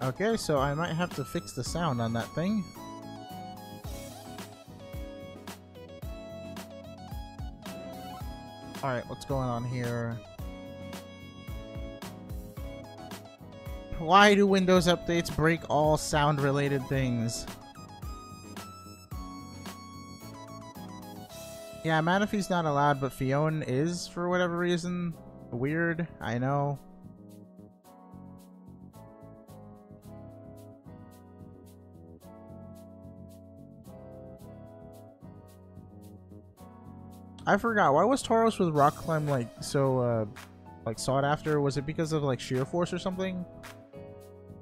Okay, so I might have to fix the sound on that thing. Alright, what's going on here? Why do Windows updates break all sound-related things? Yeah, Manaphy's not allowed, but Fion is for whatever reason. Weird, I know. I forgot, why was Tauros with Rock Climb like so like sought after? Was it because of like Sheer Force or something? I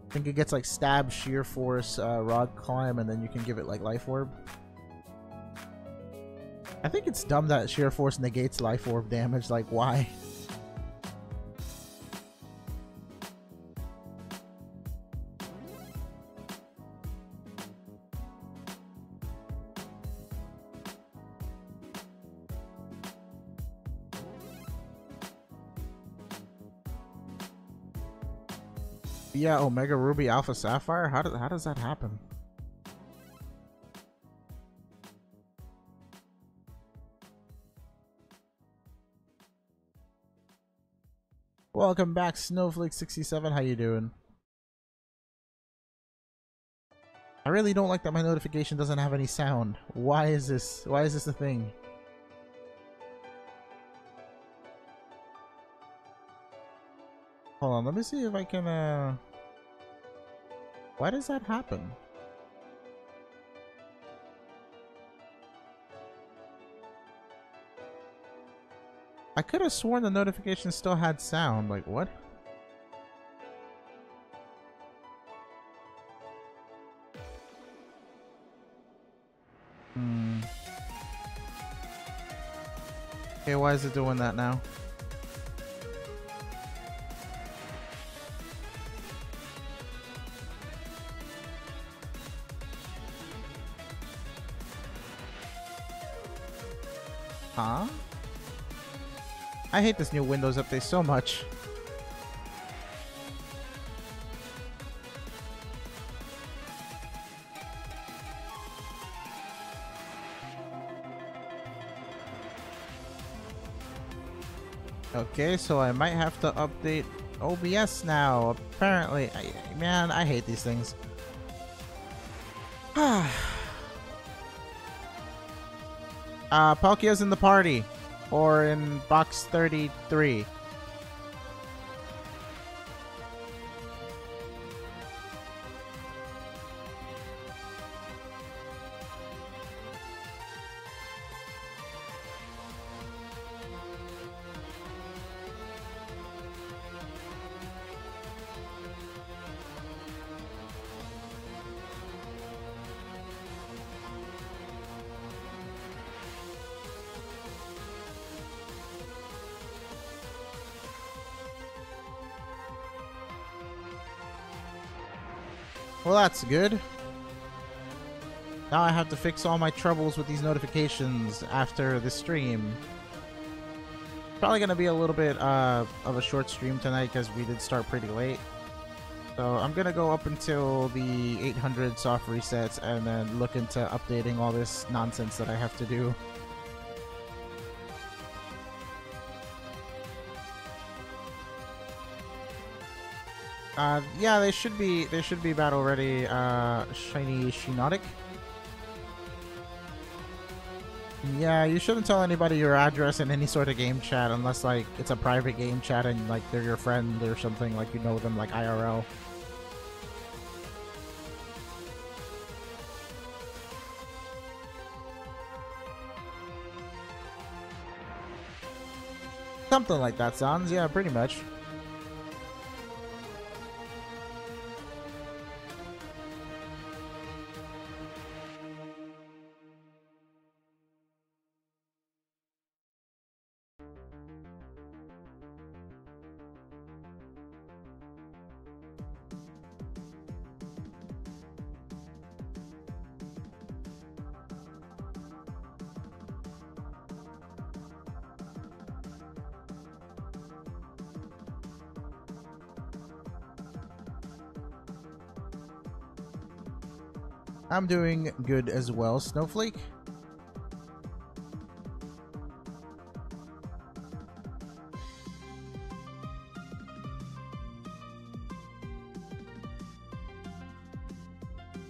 think it gets like Stab, Sheer Force, Rock Climb, and then you can give it like Life Orb. I think it's dumb that Sheer Force negates Life Orb damage, like why? Yeah, Omega Ruby Alpha Sapphire? How does that happen? Welcome back, Snowflake67. How you doing? I really don't like that my notification doesn't have any sound. Why is this? Why is this a thing? Hold on, let me see if I can, why does that happen? I could have sworn the notification still had sound, like what? Okay, why is it doing that now? Huh? I hate this new Windows update so much. Okay, so I might have to update OBS now, apparently. Man, I hate these things. Palkia's in the party. Or in box 33. Well, that's good. Now I have to fix all my troubles with these notifications after the stream. Probably gonna be a little bit of a short stream tonight because we did start pretty late. So I'm gonna go up until the 800 soft resets and then look into updating all this nonsense that I have to do. Yeah, they should be battle ready. Shiny Shinotic. Yeah, you shouldn't tell anybody your address in any sort of game chat unless like it's a private game chat and like they're your friend or something, like you know them like IRL. Something like that sounds, yeah, pretty much. I'm doing good as well, Snowflake.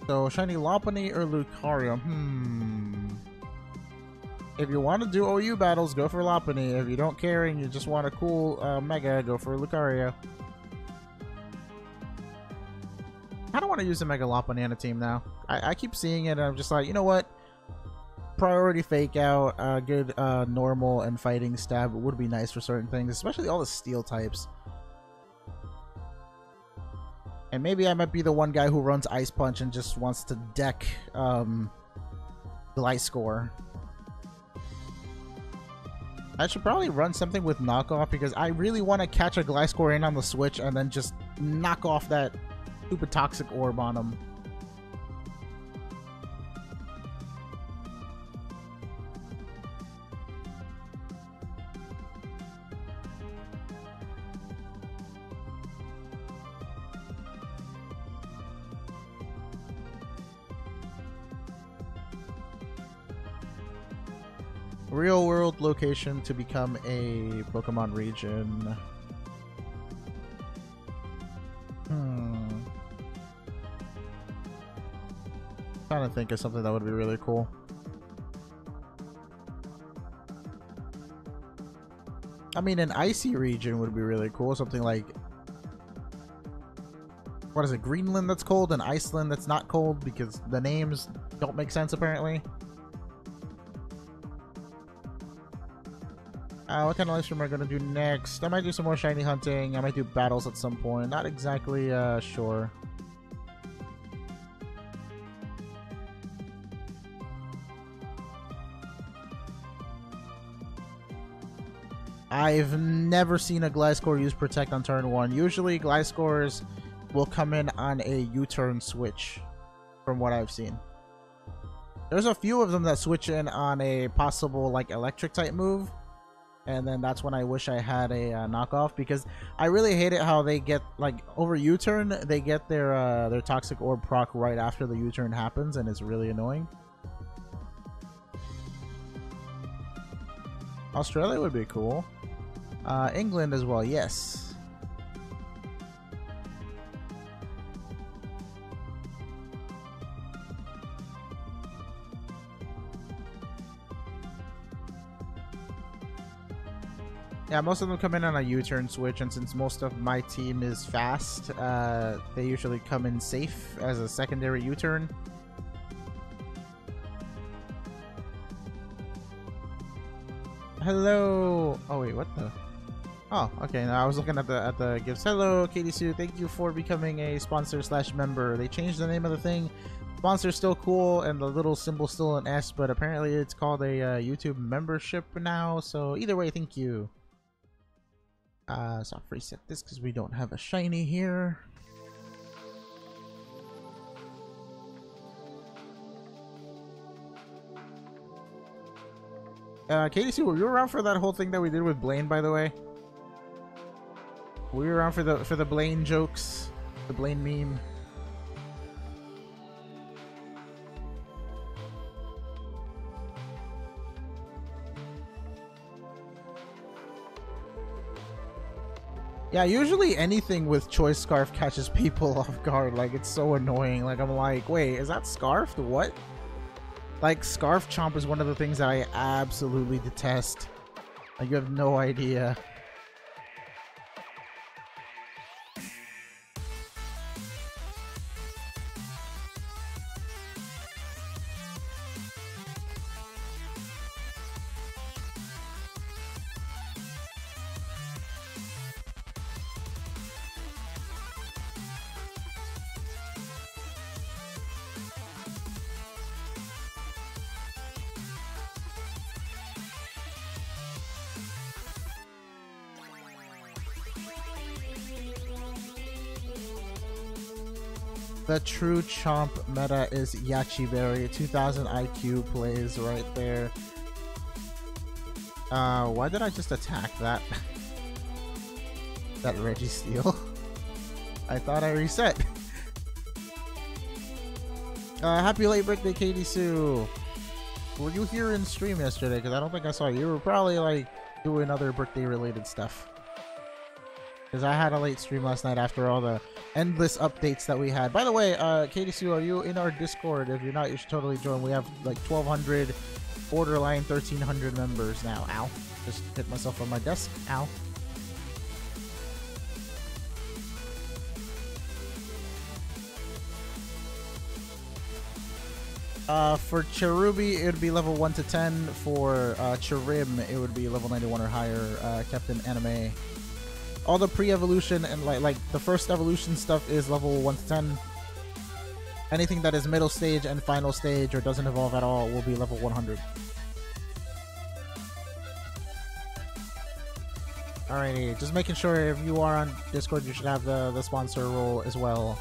So, Shiny Lopunny or Lucario? If you want to do OU battles, go for Lopunny. If you don't care and you just want a cool Mega, go for Lucario. I don't want to use a Mega Lopunny on a team now. I keep seeing it and I'm just like, you know what? Priority Fake Out, good normal and fighting stab would be nice for certain things, especially all the steel types. And maybe I might be the one guy who runs Ice Punch and just wants to deck Gliscor. I should probably run something with knockoff because I really want to catch a Gliscor in on the switch and then just knock off that stupid toxic orb on him. Real world location to become a Pokemon region. Trying to think of something that would be really cool. I mean, an icy region would be really cool. Something like, what is it, Greenland that's cold and Iceland that's not cold, because the names don't make sense apparently. What kind of live stream am I going to do next? I might do some more shiny hunting. I might do battles at some point. Not exactly sure. I've never seen a Gliscor use Protect on turn 1. Usually Gliscors will come in on a U-turn switch, from what I've seen. There's a few of them that switch in on a possible like electric type move. And then that's when I wish I had a knockoff, because I really hate it how they get, like, over U-turn, they get their Toxic Orb proc right after the U-turn happens, and it's really annoying. Australia would be cool. England as well, yes. Yeah, most of them come in on a U-turn switch, and since most of my team is fast, they usually come in safe as a secondary U-turn. Hello! Oh wait, what the? Oh, okay, now I was looking at the gifts. Hello, Katie Sue, thank you for becoming a sponsor/member. They changed the name of the thing. Sponsor's still cool, and the little symbol's still an S, but apparently it's called a YouTube membership now, so either way, thank you. So I'll reset this because we don't have a shiny here. KDC, were you around for that whole thing that we did with Blaine, by the way? Were you around for the Blaine jokes? The Blaine meme? Yeah, usually anything with Choice Scarf catches people off guard. Like, it's so annoying. Like, I'm like, wait, is that Scarf? The what? Like, Scarf Chomp is one of the things that I absolutely detest. Like, you have no idea. The true chomp meta is Yachiberry. 2000 IQ plays right there. Why did I just attack that? That Registeel? I thought I reset. Happy late birthday, Katie Sue. Were you here in stream yesterday? Because I don't think I saw you. You were probably like doing other birthday related stuff. Because I had a late stream last night after all the endless updates that we had. By the way, Katie Sue, are you in our Discord? If you're not, you should totally join. We have like 1,200, borderline 1,300 members now. Ow. Just hit myself on my desk. Ow. For Cherubi, it would be level 1 to 10. For Cherim, it would be level 91 or higher. Captain Anime. All the pre-evolution and like the first evolution stuff is level 1 to 10. Anything that is middle stage and final stage or doesn't evolve at all will be level 100. Alrighty, just making sure if you are on Discord, you should have the sponsor role as well.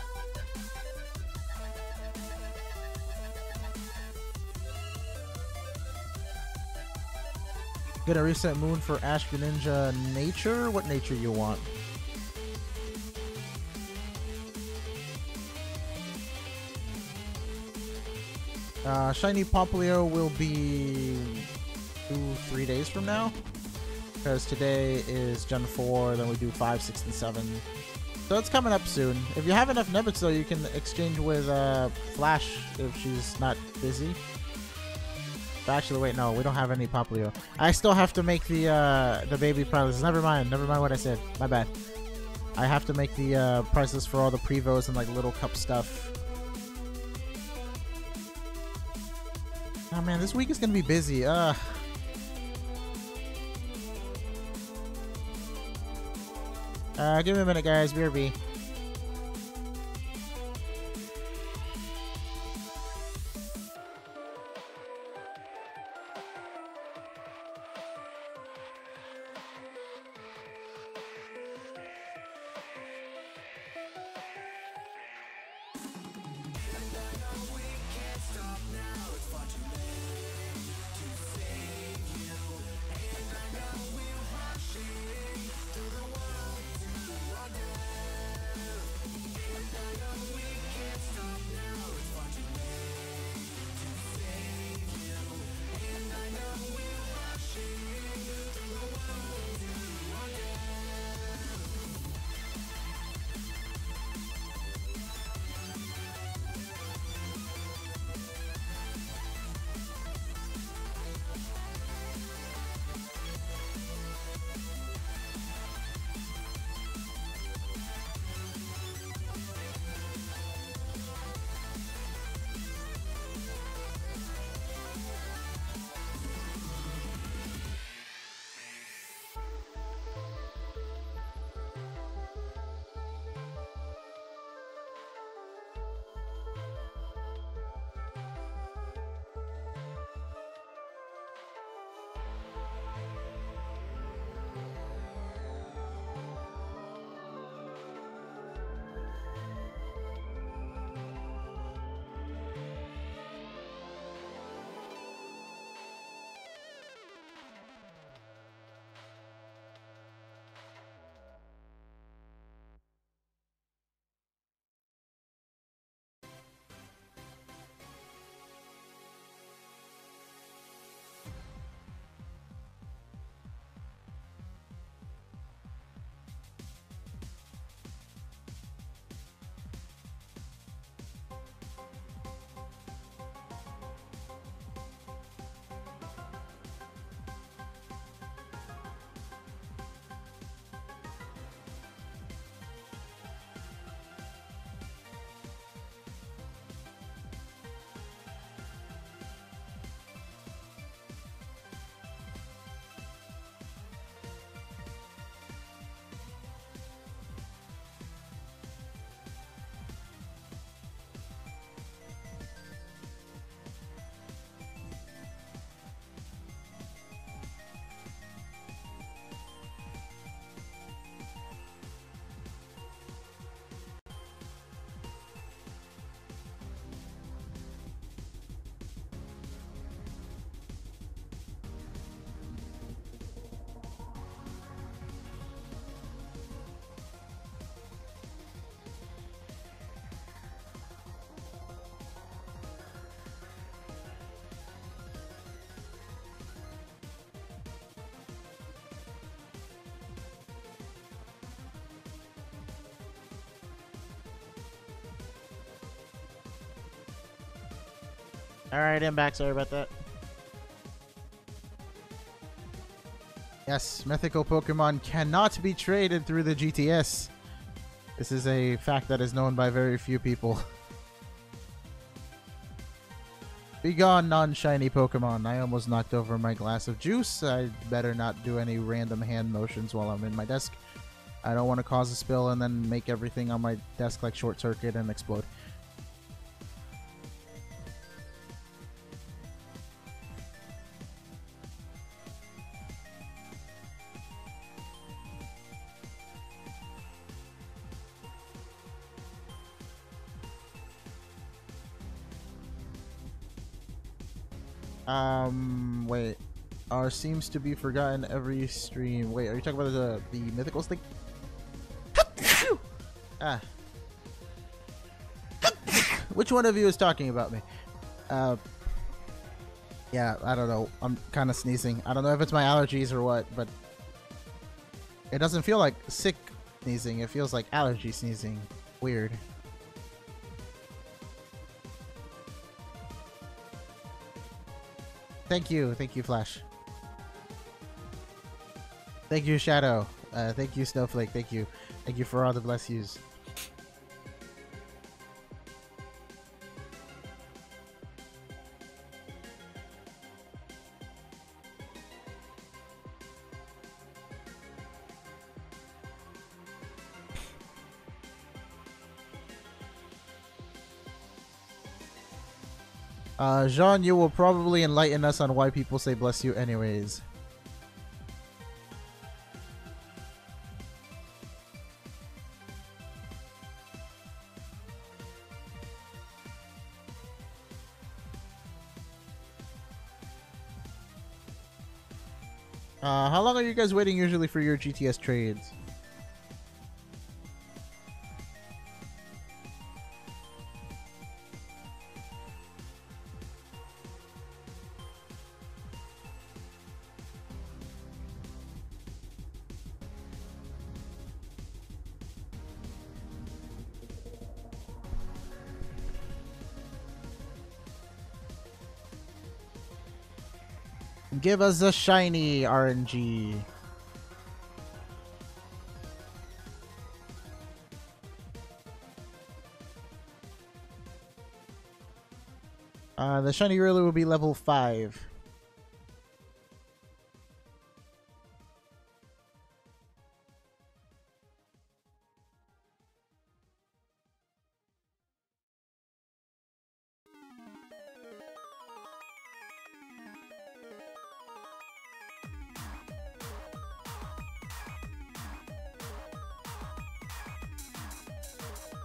Gonna reset moon for Ash Greninja nature? What nature you want? Shiny Popplio will be 2-3 days from now. Because today is Gen 4, then we do 5, 6, and 7. So it's coming up soon. If you have enough Nebbits though, you can exchange with Flash if she's not busy. Actually, wait, no, we don't have any Popplio. I still have to make the baby prices. Never mind what I said. My bad. I have to make the prices for all the Prevos and like little cup stuff. Oh man, this week is gonna be busy. Give me a minute, guys. BRB. Alright, I'm back. Sorry about that. Yes, mythical Pokemon cannot be traded through the GTS. This is a fact that is known by very few people. Be gone, non-shiny Pokemon. I almost knocked over my glass of juice. I better not do any random hand motions while I'm in my desk. I don't want to cause a spill and then make everything on my desk like short circuit and explode. Wait. Our seems to be forgotten every stream. Wait, are you talking about the mythicals thing? Ah. Which one of you is talking about me? Yeah, I don't know. I'm kind of sneezing. I don't know if it's my allergies or what, but it doesn't feel like sick sneezing. It feels like allergy sneezing. Weird. Thank you, Flash. Thank you, Shadow. Thank you, Snowflake. Thank you for all the bless yous. Jean, you will probably enlighten us on why people say bless you anyways. How long are you guys waiting usually for your GTS trades? Give us a shiny RNG. The shiny really will be level 5.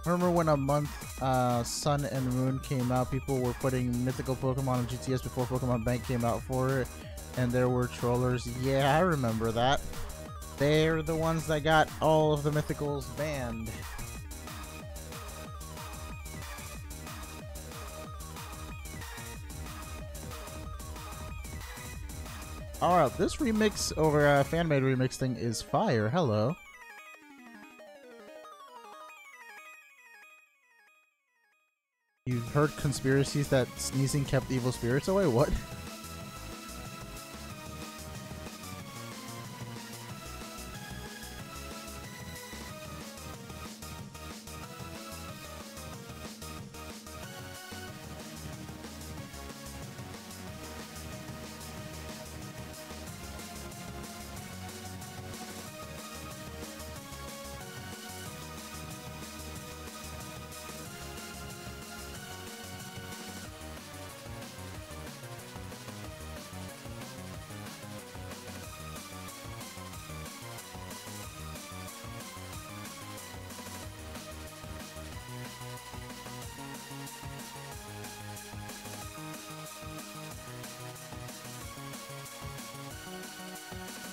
Remember when a month Sun and Moon came out, people were putting mythical Pokemon on GTS before Pokemon Bank came out for it, and there were trollers. Yeah, I remember that. They're the ones that got all of the mythicals banned. Alright, this remix over fan-made remix thing is fire. Hello. You've heard conspiracies that sneezing kept evil spirits away? What?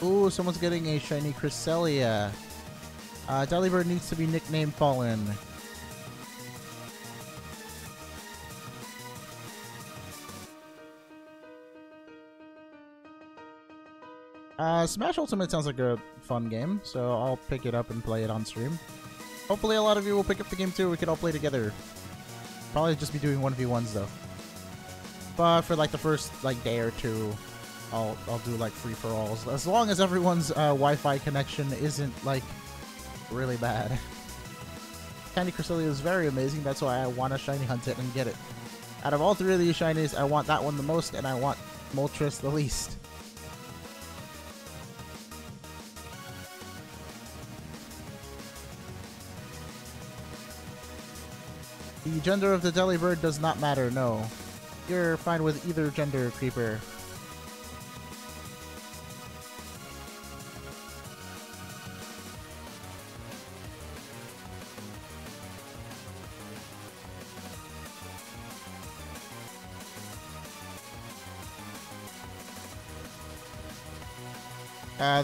Ooh, someone's getting a shiny Cresselia. Delibird needs to be nicknamed Fallen. Smash Ultimate sounds like a fun game, so I'll pick it up and play it on stream. Hopefully a lot of you will pick up the game too, we can all play together. Probably just be doing 1v1s though. But for like the first like day or two, I'll do like free-for-alls. As long as everyone's Wi-Fi connection isn't like really bad. Candy Cresselia is very amazing. That's why I want to shiny hunt it and get it. Out of all three of these shinies, I want that one the most, and I want Moltres the least. The gender of the Delibird does not matter, no. You're fine with either gender, Creeper.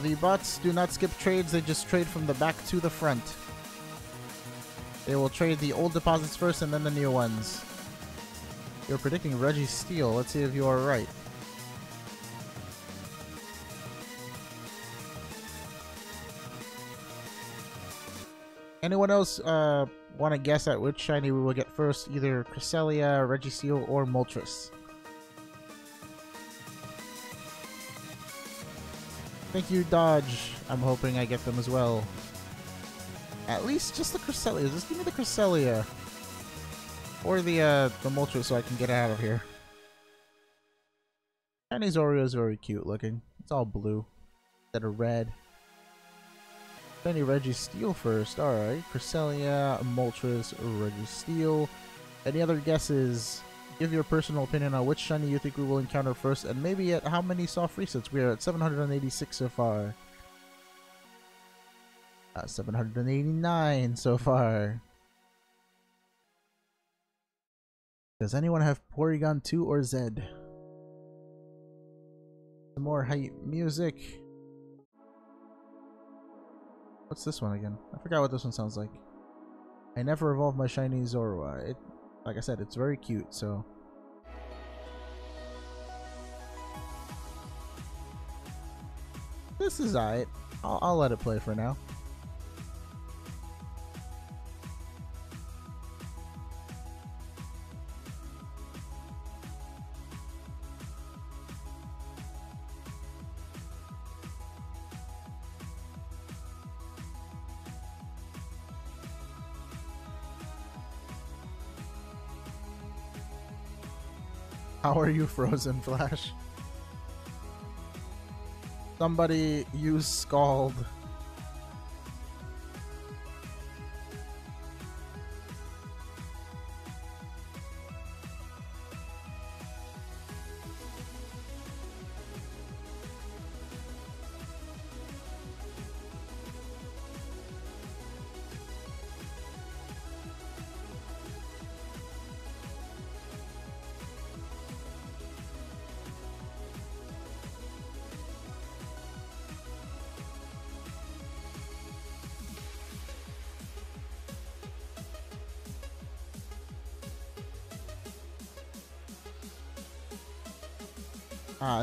The bots do not skip trades, they just trade from the back to the front. They will trade the old deposits first and then the new ones. You're predicting Registeel. Let's see if you are right. Anyone else want to guess at which shiny we will get first? Either Cresselia, Registeel, or Moltres? Thank you, Dodge. I'm hoping I get them as well. At least just the Cresselia. Just give me the Cresselia. Or the Moltres so I can get out of here. Chinese Oreo is very cute looking. It's all blue instead of red. Shiny Registeel first. Alright. Cresselia, Moltres, Registeel. Any other guesses? Give your personal opinion on which shiny you think we will encounter first, and maybe at how many soft resets. We are at 786 so far. 789 so far. Does anyone have Porygon 2 or Zed? Some more hype music. What's this one again? I forgot what this one sounds like. I never evolved my shiny Zorua. Like I said, it's very cute, so... This is alright. I'll let it play for now. How are you, Frozen Flash? Somebody use Scald.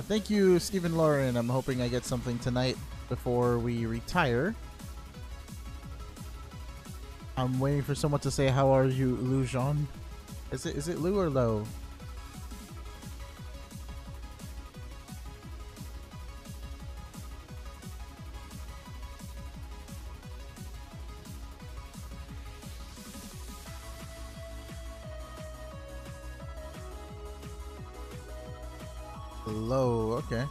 Thank you, Stephen Lauren. I'm hoping I get something tonight before we retire. I'm waiting for someone to say, how are you, Lou Jean? Is it Lou or Lo? Low, okay.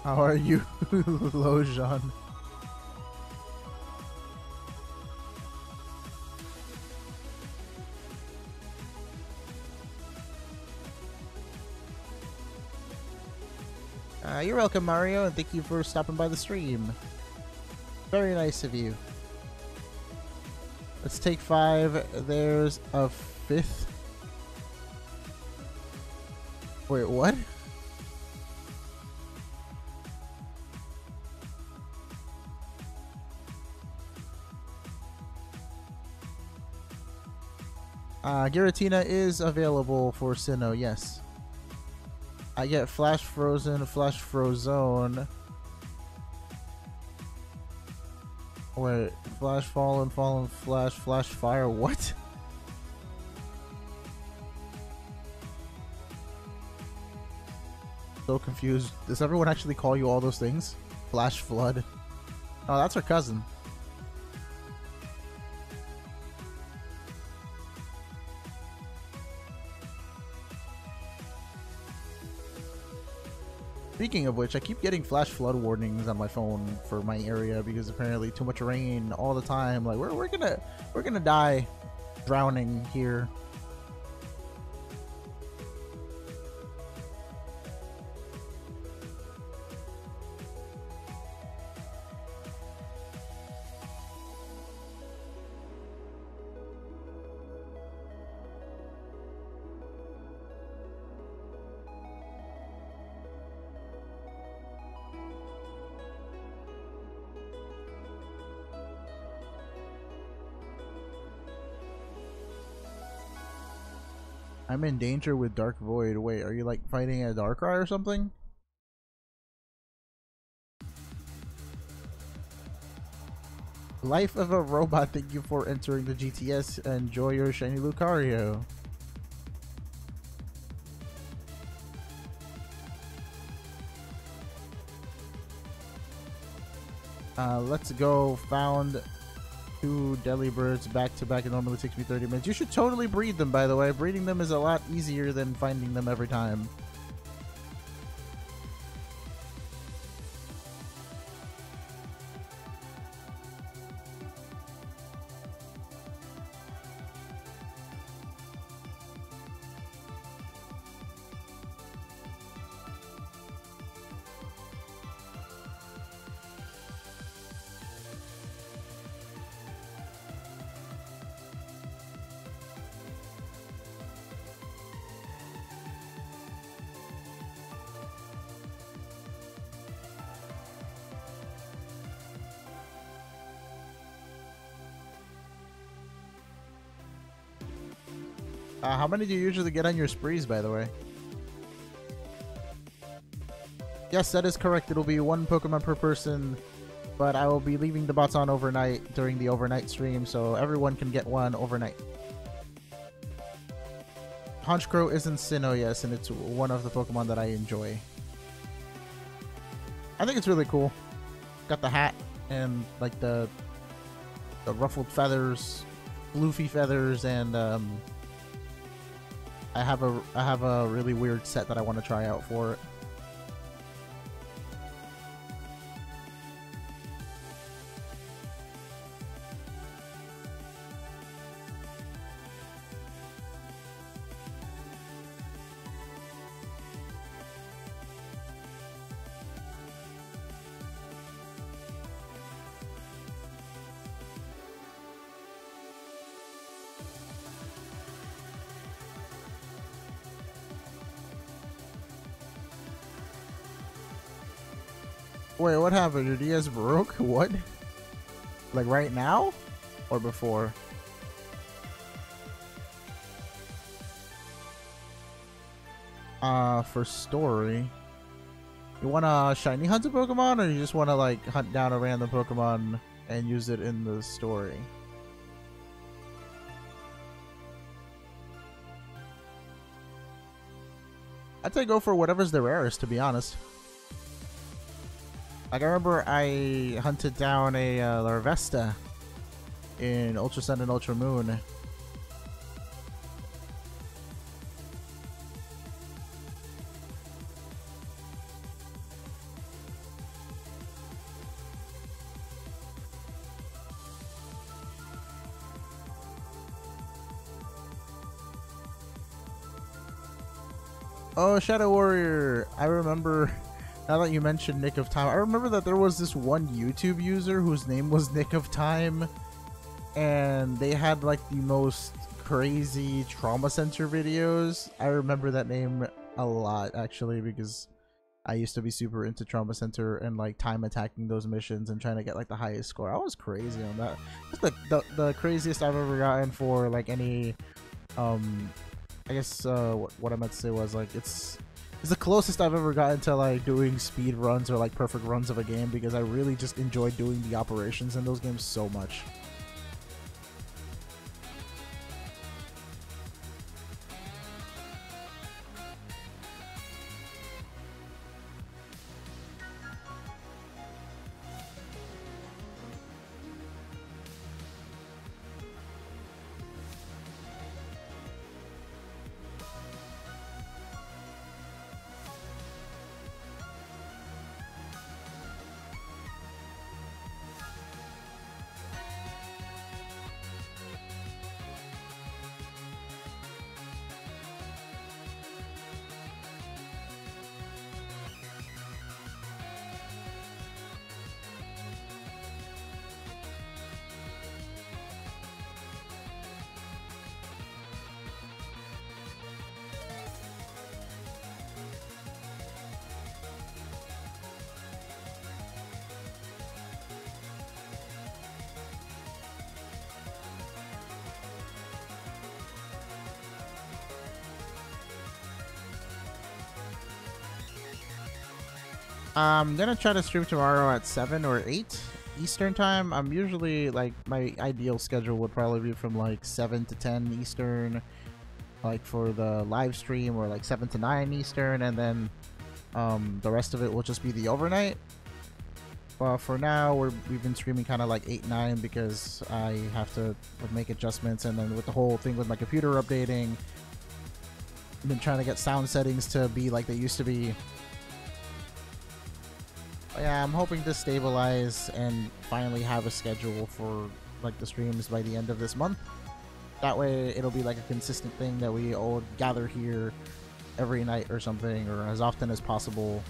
How are you, Lo Jean? You're welcome, Mario, and thank you for stopping by the stream. Very nice of you. Let's take 5. There's a 5th. Wait, what? Giratina is available for Sinnoh, yes. I get Flash Frozen, Flash Frozone. Wait, flash fallen, fallen, flash, flash fire, what? So confused. Does everyone actually call you all those things? Flash flood. Oh, that's her cousin. Speaking of which, I keep getting flash flood warnings on my phone for my area because apparently too much rain all the time. Like we're gonna die drowning here. I'm in danger with Dark Void. Wait, are you like fighting a Darkrai or something? Life of a Robot, thank you for entering the GTS. Enjoy your shiny Lucario. Let's go. Found 2 Delibirds back to back. It normally takes me 30 minutes. You should totally breed them, by the way. Breeding them is a lot easier than finding them every time. How many do you usually get on your sprees, by the way? Yes, that is correct. It'll be 1 Pokemon per person, but I will be leaving the bots on overnight during the overnight stream, so everyone can get 1 overnight. Honchkrow is in Sinnoh, yes, and it's one of the Pokemon that I enjoy. I think it's really cool. Got the hat and like the ruffled feathers, floofy feathers, and I have a really weird set that I want to try out for it. Wait, what happened? Your DS broke? What? Like right now? Or before? For story. You wanna shiny hunt a Pokemon, or you just wanna like hunt down a random Pokemon and use it in the story? I'd say go for whatever's the rarest, to be honest. Like, I remember I hunted down a Larvesta in Ultra Sun and Ultra Moon. Oh, Shadow Warrior! I remember... Now that you mentioned Nick of Time, I remember that there was this one YouTube user whose name was Nick of Time, and they had like the most crazy trauma center videos. I remember that name a lot, actually, because I used to be super into trauma center and like time attacking those missions and trying to get like the highest score. I was crazy on that. That's the craziest I've ever gotten for like any I guess what I meant to say was like it's It's the closest I've ever gotten to like doing speed runs or like perfect runs of a game, because I really just enjoy doing the operations in those games so much. I'm gonna try to stream tomorrow at 7 or 8 Eastern time. I'm usually like, my ideal schedule would probably be from like 7 to 10 Eastern, like for the live stream, or like 7 to 9 Eastern, and then the rest of it will just be the overnight. But for now, we've been streaming kind of like 8, 9, because I have to make adjustments, and then with the whole thing with my computer updating, I've been trying to get sound settings to be like they used to be. Yeah, I'm hoping to stabilize and finally have a schedule for like the streams by the end of this month. That way it'll be like a consistent thing that we all gather here every night or something, or as often as possible.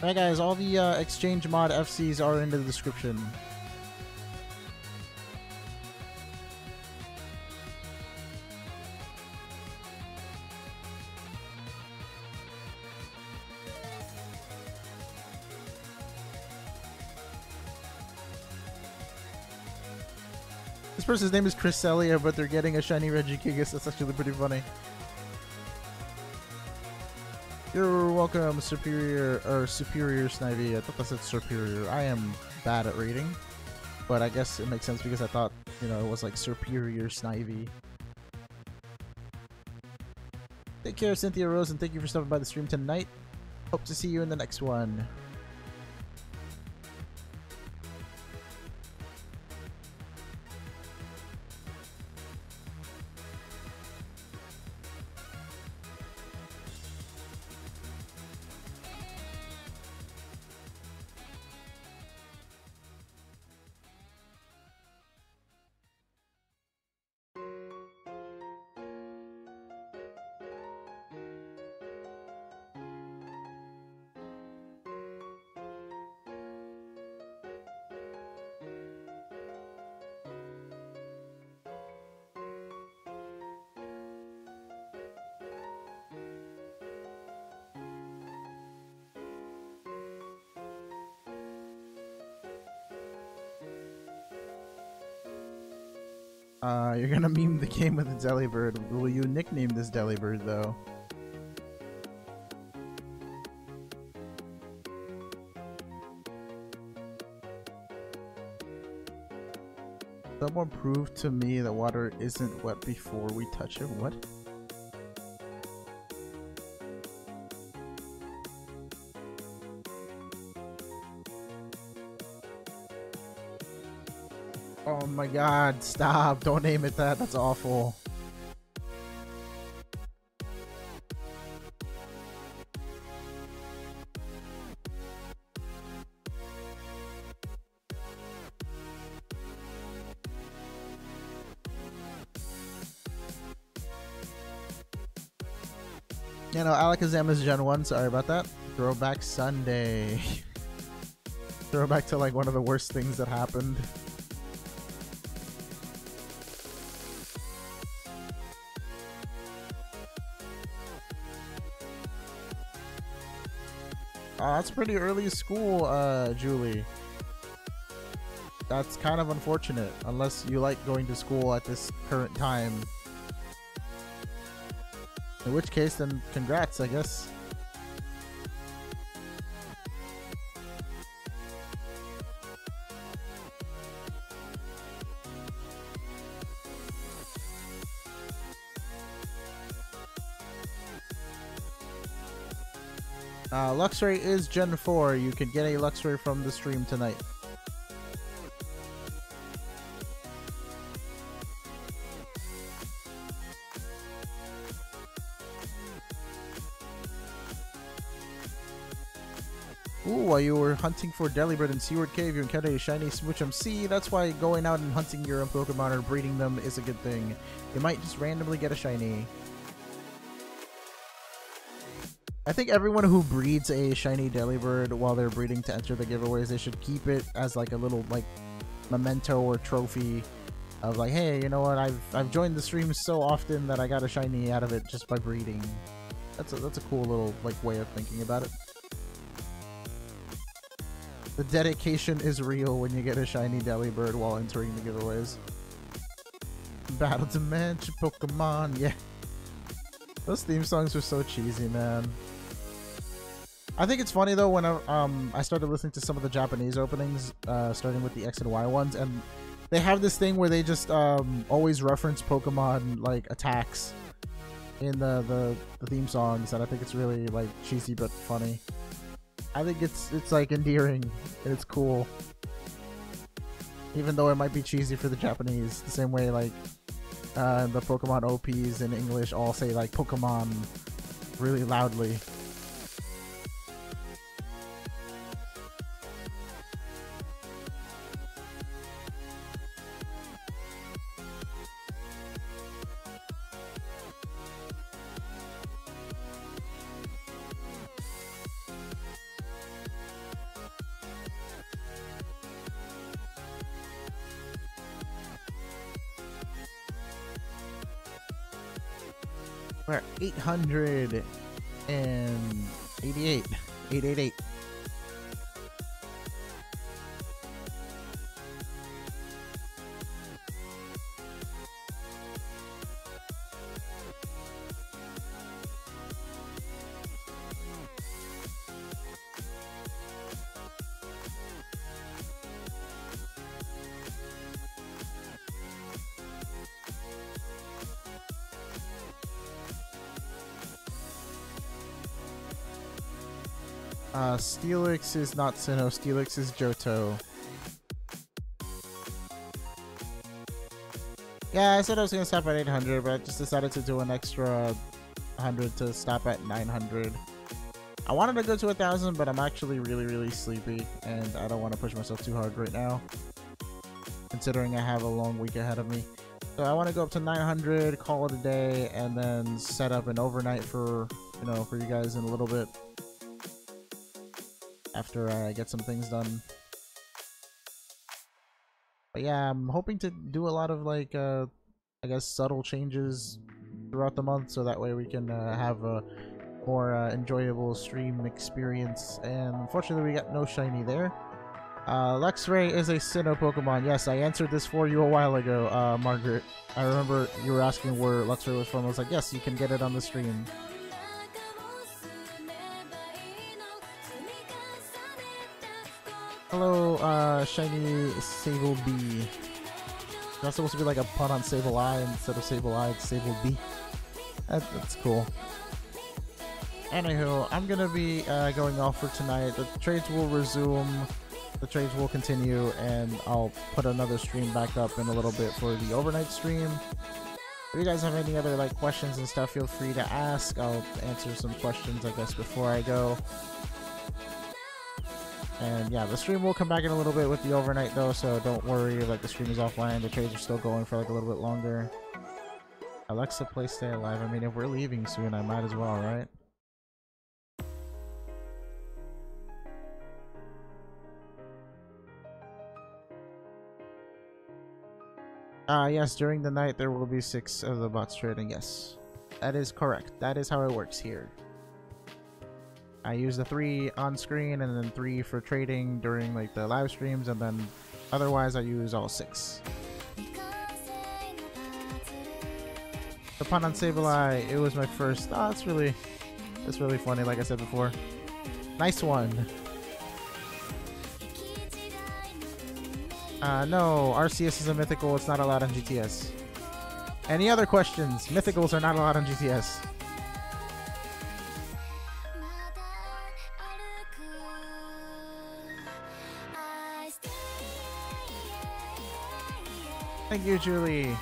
Alright guys, all the exchange mod FCs are in the description. This person's name is Chris Celia, but they're getting a shiny Regigigas. That's actually pretty funny. You're welcome, Superior Snivy. I thought that said Superior. I am bad at reading, but I guess it makes sense because I thought, you know, it was like Superior Snivy. Take care, Cynthia Rose, and thank you for stopping by the stream tonight. Hope to see you in the next one. You're gonna meme the game with the Delibird. Will you nickname this Delibird though? Someone proved to me that water isn't wet before we touch it. What? Oh my god, stop. Don't name it that. That's awful. You know, Alakazam is Gen 1, sorry about that. Throwback Sunday. Throwback to like one of the worst things that happened. That's pretty early school, Julie. That's kind of unfortunate, unless you like going to school at this current time. In which case, then congrats, I guess. Luxray is Gen 4. You can get a Luxray from the stream tonight. Ooh, while you were hunting for Delibird in Seaward Cave, you encountered a shiny Smoochum. See, that's why going out and hunting your own Pokemon or breeding them is a good thing. You might just randomly get a shiny. I think everyone who breeds a shiny Delibird while they're breeding to enter the giveaways, they should keep it as like a little like memento or trophy of like, hey, you know what, I've joined the stream so often that I got a shiny out of it just by breeding. That's a cool little like way of thinking about it. The dedication is real when you get a shiny Delibird while entering the giveaways. Battle Dimension Pokemon, yeah. Those theme songs are so cheesy, man. I think it's funny though when I started listening to some of the Japanese openings, starting with the X and Y ones, and they have this thing where they just always reference Pokemon like attacks in the theme songs, and I think it's really like cheesy but funny. I think it's like endearing and it's cool, even though it might be cheesy for the Japanese. The same way like the Pokemon OPs in English all say like Pokemon really loudly. We're at 888. 888. Steelix is not Sinnoh, Steelix is Johto. Yeah, I said I was gonna stop at 800, but I just decided to do an extra 100 to stop at 900. I wanted to go to 1,000, but I'm actually really sleepy, and I don't want to push myself too hard right now, considering I have a long week ahead of me. So I want to go up to 900, call it a day, and then set up an overnight for, you know, for you guys in a little bit, after I get some things done. But yeah, I'm hoping to do a lot of like I guess subtle changes throughout the month, so that way we can have a more enjoyable stream experience. And unfortunately we got no shiny there. Luxray is a Sinnoh Pokemon. Yes, I answered this for you a while ago, Margaret. I remember you were asking where Luxray was from. I was like, yes, you can get it on the stream. Hello, shiny Sable B. That's supposed to be like a pun on Sable Eye. Instead of Sable Eye, it's Sable B. That's cool. Anywho, I'm gonna be going off for tonight. The trades will resume. The trades will continue, and I'll put another stream back up in a little bit for the overnight stream. If you guys have any other like questions and stuff, feel free to ask. I'll answer some questions, I guess, before I go. And yeah, the stream will come back in a little bit with the overnight though, so don't worry, like the stream is offline, the trades are still going for like a little bit longer. Alexa, play Stay Alive. I mean, if we're leaving soon, I might as well, right? Yes, during the night there will be 6 of the bots trading, yes. That is correct. That is how it works here. I use the 3 on screen and then 3 for trading during like the live streams, and then otherwise I use all 6. The pun on Sableye, it was my first. Oh, that's really funny. Like I said before, nice one. No, RCS is a mythical. It's not allowed on GTS. Any other questions? Mythicals are not allowed on GTS. Thank you, Julie.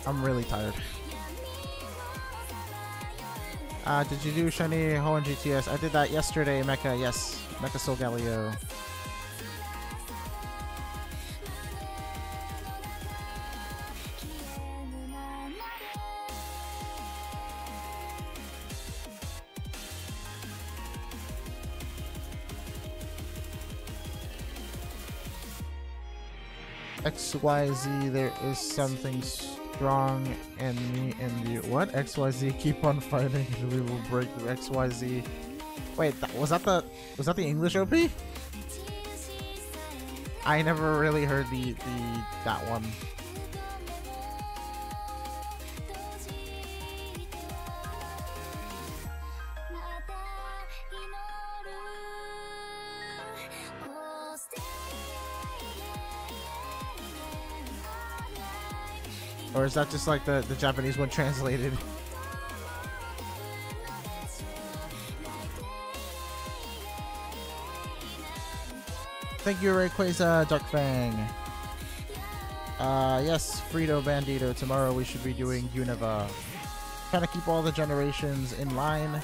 I'm really tired. Did you do Shiny Ho and GTS? I did that yesterday, Mecha. Yes, Mecha Soul Galileo. XYZ, there is something strong in me and you. What? XYZ, keep on fighting and we will break the XYZ. Wait, was that the English OP? I never really heard that one. Or is that just like the Japanese one translated? Thank you, Rayquaza, Dark Fang. Yes, Frito Bandito. Tomorrow we should be doing Unova. Trying to keep all the generations in line.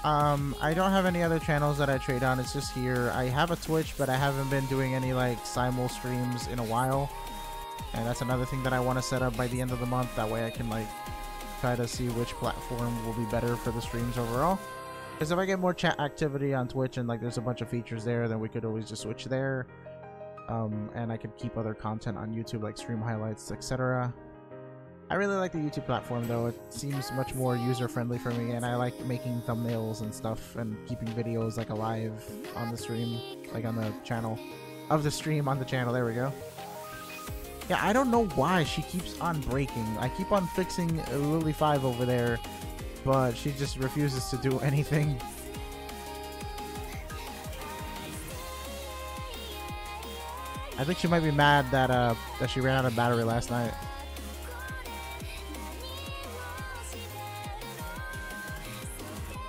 I don't have any other channels that I trade on. It's just here. I have a Twitch, but I haven't been doing any like simul streams in a while. And that's another thing that I want to set up by the end of the month. That way I can like try to see which platform will be better for the streams overall. Because if I get more chat activity on Twitch and like there's a bunch of features there, then we could always just switch there. And I could keep other content on YouTube like stream highlights, etc. I really like the YouTube platform though. It seems much more user-friendly for me, and I like making thumbnails and stuff and keeping videos like alive on the stream, like on the channel of the stream on the channel. There we go. Yeah, I don't know why she keeps on breaking. I keep on fixing Lily 5 over there, but she just refuses to do anything. I think she might be mad that she ran out of battery last night.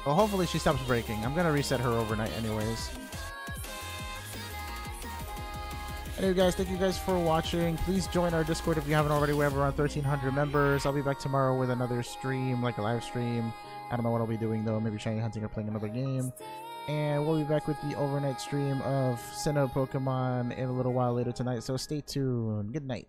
Well, hopefully she stops breaking. I'm gonna reset her overnight anyways. Anyway guys, thank you guys for watching. Please join our Discord if you haven't already. We have around 1,300 members. I'll be back tomorrow with another stream, like a live stream. I don't know what I'll be doing though. Maybe shiny hunting or playing another game. And we'll be back with the overnight stream of Sinnoh Pokemon in a little while later tonight. So stay tuned. Good night.